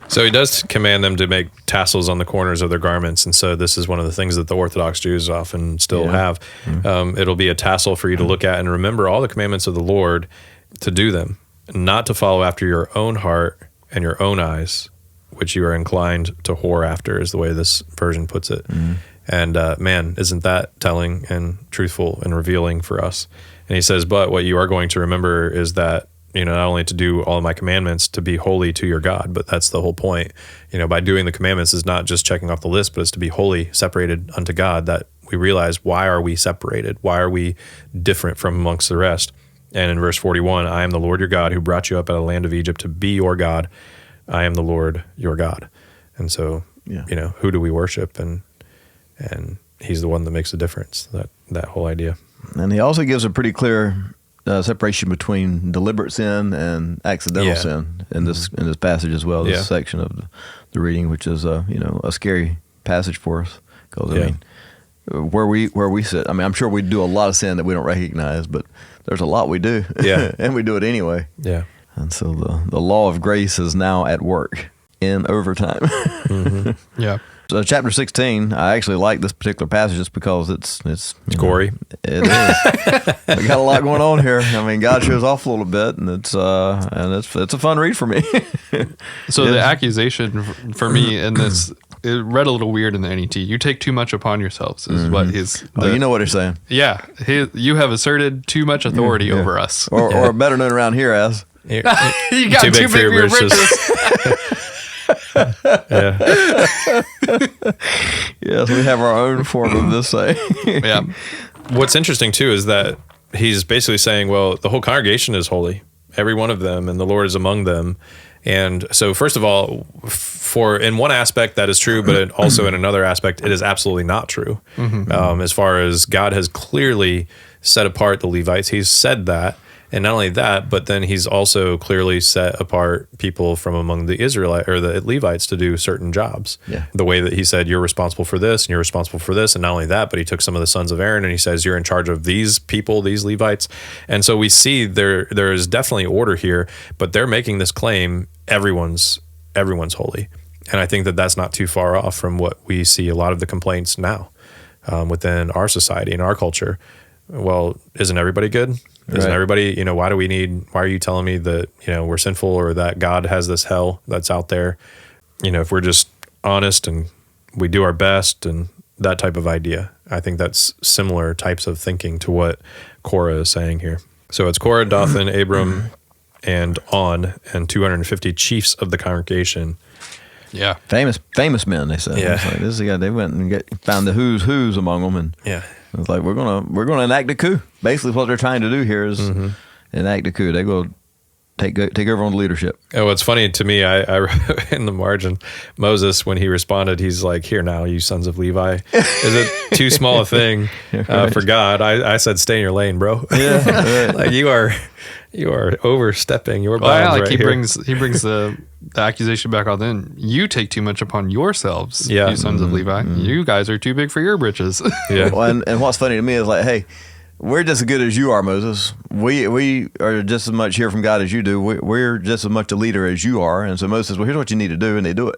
So he does command them to make tassels on the corners of their garments. And so this is one of the things that the Orthodox Jews often still have. It'll be a tassel for you to look at and remember all the commandments of the Lord, to do them, not to follow after your own heart and your own eyes, which you are inclined to whore after, is the way this version puts it. And man, isn't that telling and truthful and revealing for us? And he says, but what you are going to remember is that, not only to do all of my commandments, to be holy to your God, but that's the whole point. By doing the commandments is not just checking off the list, but it's to be holy, separated unto God, that we realize, why are we separated? Why are we different from amongst the rest? And in verse 41, I am the Lord your God who brought you up out of the land of Egypt to be your God. I am the Lord your God. And so, who do we worship? And he's the one that makes the difference, that whole idea. And he also gives a pretty clear separation between deliberate sin and accidental sin in this passage as well. This section of the reading, which is a scary passage for us, because I mean, where we sit. I mean, I'm sure we do a lot of sin that we don't recognize, but there's a lot we do. Yeah, and we do it anyway. Yeah. And so the law of grace is now at work in overtime. Yeah. So chapter 16, I actually like this particular passage just because it's gory. It is. We got a lot going on here. I mean, God shows off a little bit, and it's a fun read for me. So the accusation for me in this, it read a little weird in the NET. You take too much upon yourselves is what his. You know what they're saying. Yeah, you have asserted too much authority over us, or better known around here as. You got too big for your britches. Yes, we have our own form of this saying. Yeah. What's interesting too is that he's basically saying, well, the whole congregation is holy, every one of them, and the Lord is among them. And so, first of all, for in one aspect that is true, but also in another aspect, it is absolutely not true. As far as God has clearly set apart the Levites, He's said that. And not only that, but then he's also clearly set apart people from among the Israelite or the Levites to do certain jobs. Yeah. The way that he said, you're responsible for this and you're responsible for this. And not only that, but he took some of the sons of Aaron and he says, you're in charge of these people, these Levites. And so we see there is definitely order here, but they're making this claim, everyone's holy. And I think that that's not too far off from what we see a lot of the complaints now within our society and our culture. Well, isn't everybody good? Isn't everybody, why are you telling me that, we're sinful or that God has this hell that's out there? If we're just honest and we do our best and that type of idea. I think that's similar types of thinking to what Korah is saying here. So it's Korah, Dathan, Abram, and On, and 250 chiefs of the congregation. Yeah. Famous men, they said. Yeah. It's like, this is the guy, they went and found the who's among them, and it's like we're gonna enact a coup. Basically, what they're trying to do here is enact a coup. They go take over on the leadership. Oh, what's funny to me, I wrote in the margin, Moses, when he responded, he's like, "Here now, you sons of Levi, is it too small a thing for God?" I said, "Stay in your lane, bro." Yeah, like you are overstepping your bounds he here. brings the accusation back on. Then you take too much upon yourselves, you sons of Levi. You guys are too big for your britches. Yeah. Well, and what's funny to me is like, hey, we're just as good as you are, Moses. We are just as much here from God as you do. We're just as much a leader as you are. And so Moses says, well, here's what you need to do, and they do it.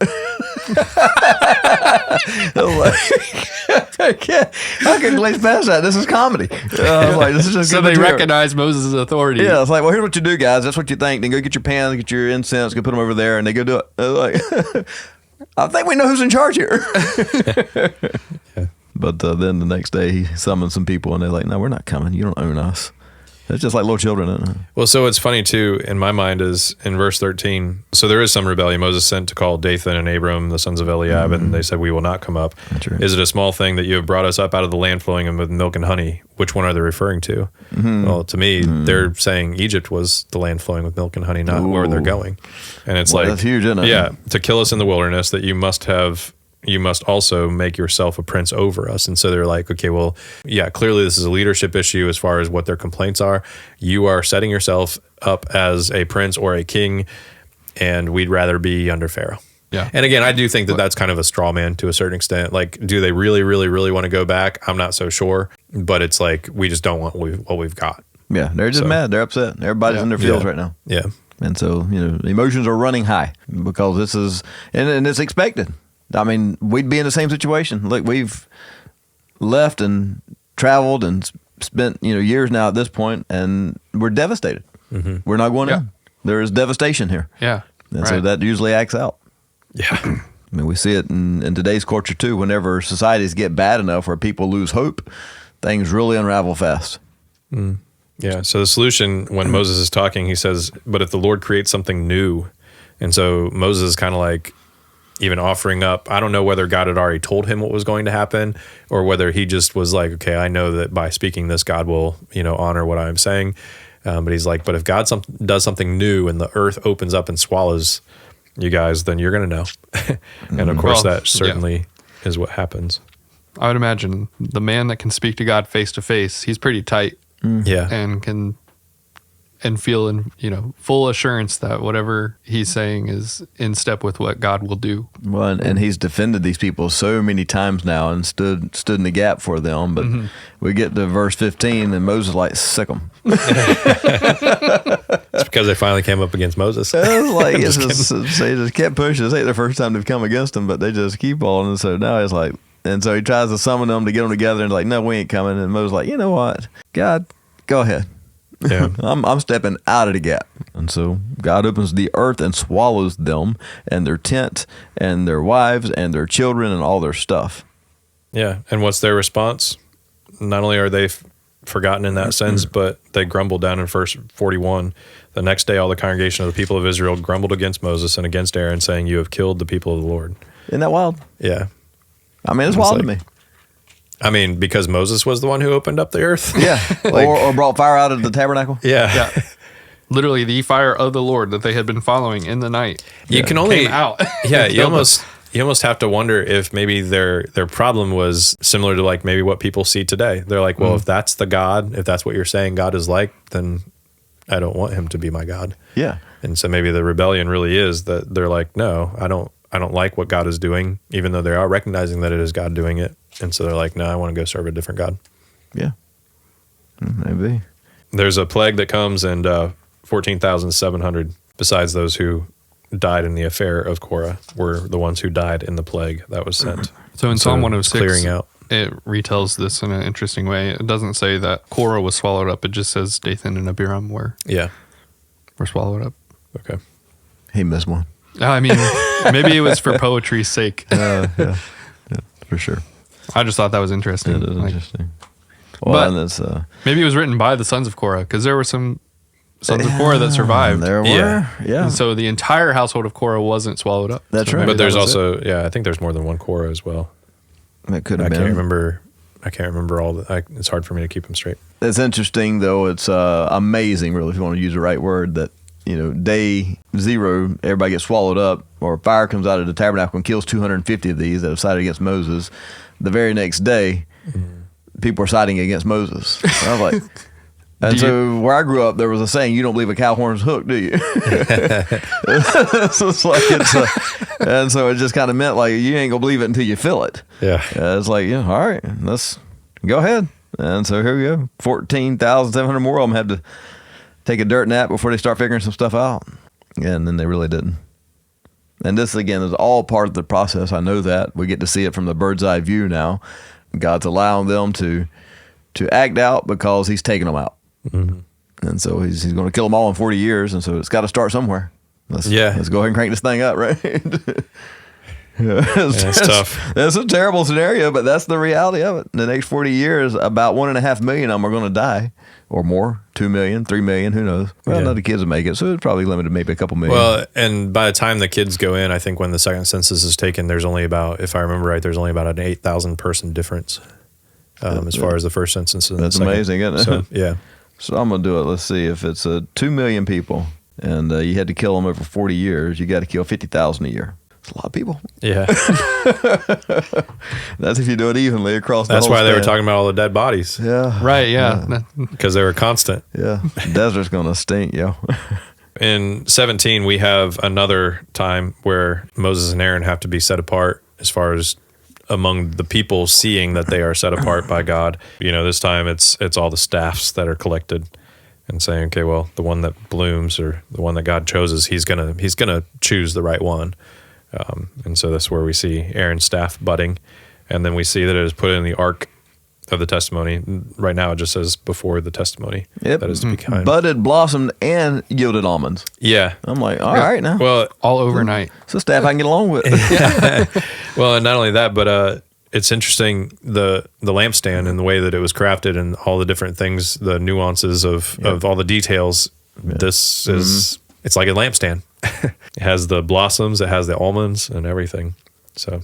I can't glaze past that. This is comedy. This is just So they recognize Moses' authority. Yeah, it's like, well, here's what you do, guys. That's what you think. Then go get your pans, get your incense, go put them over there, and they go do it. Like, I think we know who's in charge here. But then the next day he summons some people, and they're like, no, we're not coming. You don't own us. It's just like little children, isn't it? Well, so what's funny too, in my mind, is in verse 13. So there is some rebellion. Moses sent to call Dathan and Abram, the sons of Eliab, and they said, we will not come up. That's right. Is it a small thing that you have brought us up out of the land flowing with milk and honey? Which one are they referring to? Well, to me, they're saying Egypt was the land flowing with milk and honey, not where they're going. And it's That's huge, isn't it? Yeah, to kill us in the wilderness, that you must also make yourself a prince over us. And so they're like, okay, well, yeah, clearly this is a leadership issue as far as what their complaints are. You are setting yourself up as a prince or a king, and we'd rather be under Pharaoh. Yeah. And again, I do think that that's kind of a straw man to a certain extent. Like, do they really, really, really want to go back? I'm not so sure. But it's like, we just don't want what we've got. Yeah, they're just mad. They're upset. Everybody's in their feels right now. Yeah. And so, emotions are running high because this is, and it's expected. I mean, we'd be in the same situation. Look, we've left and traveled and spent, years now at this point, and we're devastated. We're not going in. There is devastation here. Yeah. And so that usually acts out. Yeah. I mean, we see it in today's culture too. Whenever societies get bad enough where people lose hope, things really unravel fast. Yeah. So the solution, when Moses is talking, he says, but if the Lord creates something new, and so Moses is kind of like, even offering up, I don't know whether God had already told him what was going to happen or whether he just was like, okay, I know that by speaking this, God will, honor what I'm saying. But he's like, but if God does something new and the earth opens up and swallows you guys, then you're going to know. And of course, that certainly is what happens. I would imagine the man that can speak to God face to face, he's pretty tight Yeah. and can feel in full assurance that whatever he's saying is in step with what God will do. Well, and he's defended these people so many times now and stood in the gap for them. But we get to verse 15, and Moses like, sick them. It's because they finally came up against Moses. It's like they just kept pushing. This ain't the first time they've come against him, but they just keep on. And so now it's like, and so he tries to summon them to get them together, and like, no, we ain't coming. And Moses like, you know what, God, go ahead. Yeah. I'm stepping out of the gap. And so God opens the earth and swallows them and their tent and their wives and their children and all their stuff. Yeah. And what's their response? Not only are they forgotten in that sense, but they grumbled down in verse 41. The next day, all the congregation of the people of Israel grumbled against Moses and against Aaron, saying, "You have killed the people of the Lord." Isn't that wild? Yeah. I mean, it's wild to me. I mean, because Moses was the one who opened up the earth. Yeah. or brought fire out of the tabernacle. Yeah. Literally the fire of the Lord that they had been following in the night. You can only came out. Yeah, you almost have to wonder if maybe their problem was similar to like maybe what people see today. They're like, well, if that's the God, if that's what you're saying God is like, then I don't want him to be my God. Yeah. And so maybe the rebellion really is that they're like, no, I don't like what God is doing, even though they are recognizing that it is God doing it. And so they're like, no, I want to go serve a different God. Yeah. Maybe. There's a plague that comes, and 14,700, besides those who died in the affair of Korah, were the ones who died in the plague that was sent. So in Psalm 106, clearing out. it retells this in an interesting way. It doesn't say that Korah was swallowed up. It just says Dathan and Abiram were swallowed up. Okay. He missed one. I mean, maybe it was for poetry's sake. Yeah, for sure. I just thought that was interesting. It is Like, interesting. Well, but and it's, maybe it was written by the sons of Korah, because there were some sons of Korah that survived. there were. Yeah. Yeah. And so the entire household of Korah wasn't swallowed up. That's So right. maybe But there's that was also, I think there's more than one Korah as well. That could I have been. can't remember all the, it's hard for me to keep them straight. It's interesting, though. It's amazing, really, if you want to use the right word, that, day 0, everybody gets swallowed up, or fire comes out of the tabernacle and kills 250 of these that have sided against Moses. The very next day, people are siding against Moses. And I was like, and so where I grew up, there was a saying, you don't believe a cow horn's hooked, do you? So it's like and so it just kind of meant like, you ain't going to believe it until you feel it. Yeah. It's like, all right, let's go ahead. And so here we go. 14,700 more of them had to take a dirt nap before they start figuring some stuff out. And then they really didn't. And this, again, is all part of the process. I know that. We get to see it from the bird's eye view now. God's allowing them to act out because he's taking them out. Mm-hmm. And so he's going to kill them all in 40 years. And so it's got to start somewhere. Let's go ahead and crank this thing up, right? It's tough. That's a terrible scenario, but that's the reality of it. In the next 40 years, about 1.5 million of them are going to die, or more. 2 million, 3 million, who knows? Well, none of the kids will make it, so it's probably limited to maybe a couple million. Well, and by the time the kids go in, I think when the second census is taken, there's only about, if I remember right, there's only about an 8,000 person difference as far as the first census. And that's amazing, isn't it? So, yeah. So I'm going to do it. Let's see. If it's 2 million people and you had to kill them over 40 years, you got to kill 50,000 a year. It's a lot of people. Yeah. That's if you do it evenly across the That's whole why they were span. talking about all the dead bodies. Yeah. Right, yeah. Because they were constant. Yeah. The desert's going to stink, yo. In 17, we have another time where Moses and Aaron have to be set apart as far as among the people seeing that they are set apart by God. This time it's all the staffs that are collected and saying, okay, well, the one that blooms or the one that God chooses, he's gonna choose the right one. And so that's where we see Aaron's staff budding. And then we see that it is put in the ark of the testimony. Right now it just says before the testimony. Yep. That is to be kind. Budded, blossomed, and yielded almonds. Yeah. I'm like, all right now. Well, All overnight. It's a staff I can get along with. well, and not only that, but it's interesting the lampstand and the way that it was crafted and all the different things, the nuances of all the details. Yeah. This is it's like a lampstand. It has the blossoms, it has the almonds, and everything. So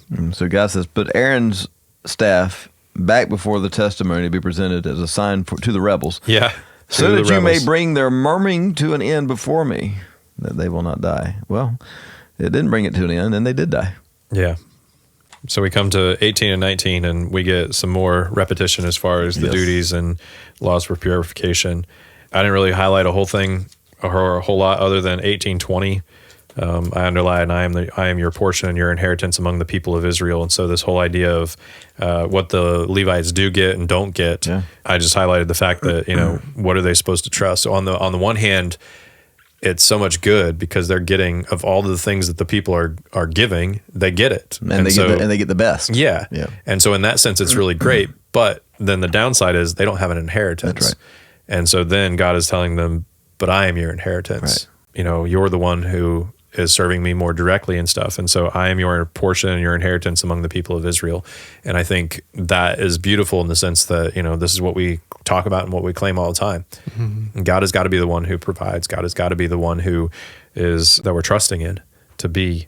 God says, put Aaron's staff back before the testimony to be presented as a sign to the rebels. Yeah. So that you may bring their murmuring to an end before me, that they will not die. Well, it didn't bring it to an end, and they did die. Yeah. So we come to 18 and 19, and we get some more repetition as far as the Yes. duties and laws for purification. I didn't really highlight a whole thing or a whole lot other than 18:20. I underline, I am your portion and your inheritance among the people of Israel. And so this whole idea of what the Levites do get and don't get, Yeah. I just highlighted the fact that, what are they supposed to trust? So on the one hand, it's so much good because they're getting, of all the things that the people are giving, they get it. And they get the best. Yeah. Yeah. And so in that sense, it's really great. But then the downside is they don't have an inheritance. That's right. And so then God is telling them, but I am your inheritance. You're the one who is serving me more directly and stuff. And so I am your portion and your inheritance among the people of Israel. And I think that is beautiful in the sense that, this is what we talk about and what we claim all the time. Mm-hmm. God has got to be the one who provides. God has got to be the one who is, that we're trusting in, to be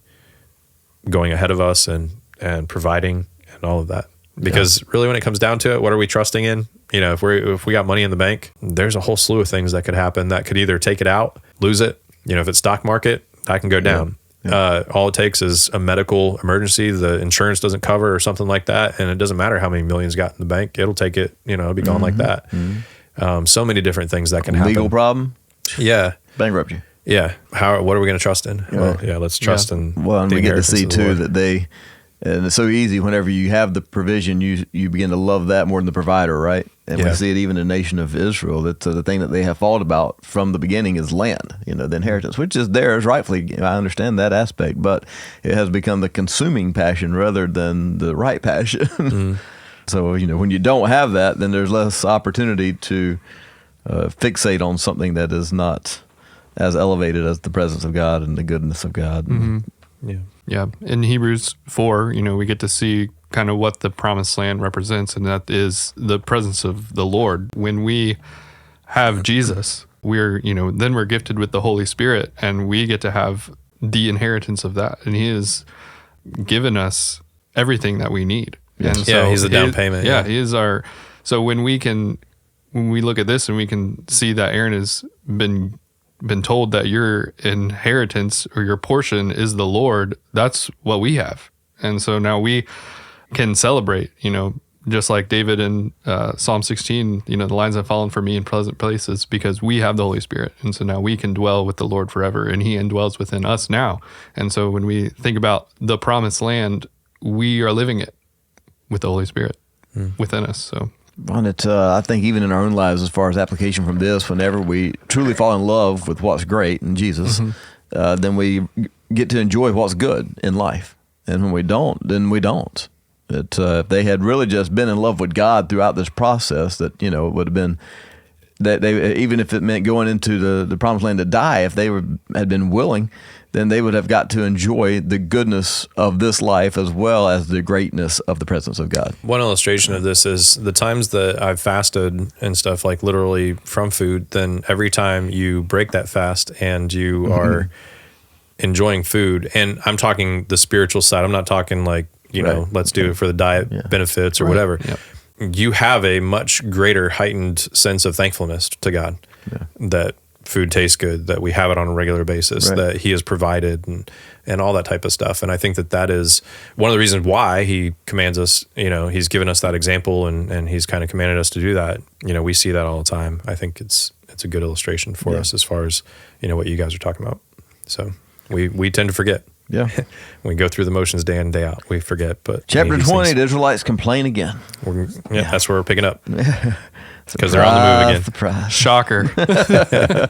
going ahead of us and providing and all of that. Because really when it comes down to it, what are we trusting in? If we got money in the bank, there's a whole slew of things that could happen that could either take it out, lose it. If it's stock market, that can go down. Yeah. All it takes is a medical emergency, the insurance doesn't cover or something like that, and it doesn't matter how many millions got in the bank, it'll take it, it'll be gone like that. Mm-hmm. So many different things that can happen. Legal problem? Yeah. Bankrupt you. Yeah. What are we going to trust in? Yeah. Well, let's trust in. Well, and the we get to see inheritance of the too Lord. that and it's so easy whenever you have the provision, you begin to love that more than the provider, right? And we see it even in the nation of Israel, that the thing that they have fought about from the beginning is land, the inheritance, which is theirs rightfully. I understand that aspect, but it has become the consuming passion rather than the right passion. Mm. So, when you don't have that, then there's less opportunity to fixate on something that is not as elevated as the presence of God and the goodness of God. Mm-hmm. Yeah. Yeah. In Hebrews 4, we get to see kind of what the promised land represents, and that is the presence of the Lord. When we have Jesus, then we're gifted with the Holy Spirit, and we get to have the inheritance of that. And He has given us everything that we need. And so He's the down payment. Yeah, He is our. So when we look at this and we can see that Aaron has been told that your inheritance or your portion is the Lord, that's what we have. And so now we can celebrate, just like David in Psalm 16, the lines have fallen for me in pleasant places because we have the Holy Spirit. And so now we can dwell with the Lord forever, and He indwells within us now. And so when we think about the promised land, we are living it with the Holy Spirit within us. So. On it, I think even in our own lives, as far as application from this, whenever we truly fall in love with what's great in Jesus, then we get to enjoy what's good in life. And when we don't, then we don't. If they had really just been in love with God throughout this process, that it would have been that they, even if it meant going into the promised land to die, if they had been willing, then they would have got to enjoy the goodness of this life as well as the greatness of the presence of God. One illustration of this is the times that I've fasted and stuff, like literally from food, then every time you break that fast and you are enjoying food, and I'm talking the spiritual side, I'm not talking like, let's do it for the diet benefits or whatever. Yep. You have a much greater heightened sense of thankfulness to God that food tastes good, that we have it on a regular basis, that He has provided and all that type of stuff. And I think that is one of the reasons why He commands us, He's given us that example and He's kind of commanded us to do that. We see that all the time. I think it's a good illustration for us as far as, what you guys are talking about. So we tend to forget. Yeah. We go through the motions day in, day out. We forget. But Chapter 20, the Israelites complain again. That's where we're picking up. Because they're on the move again. Surprise. Shocker.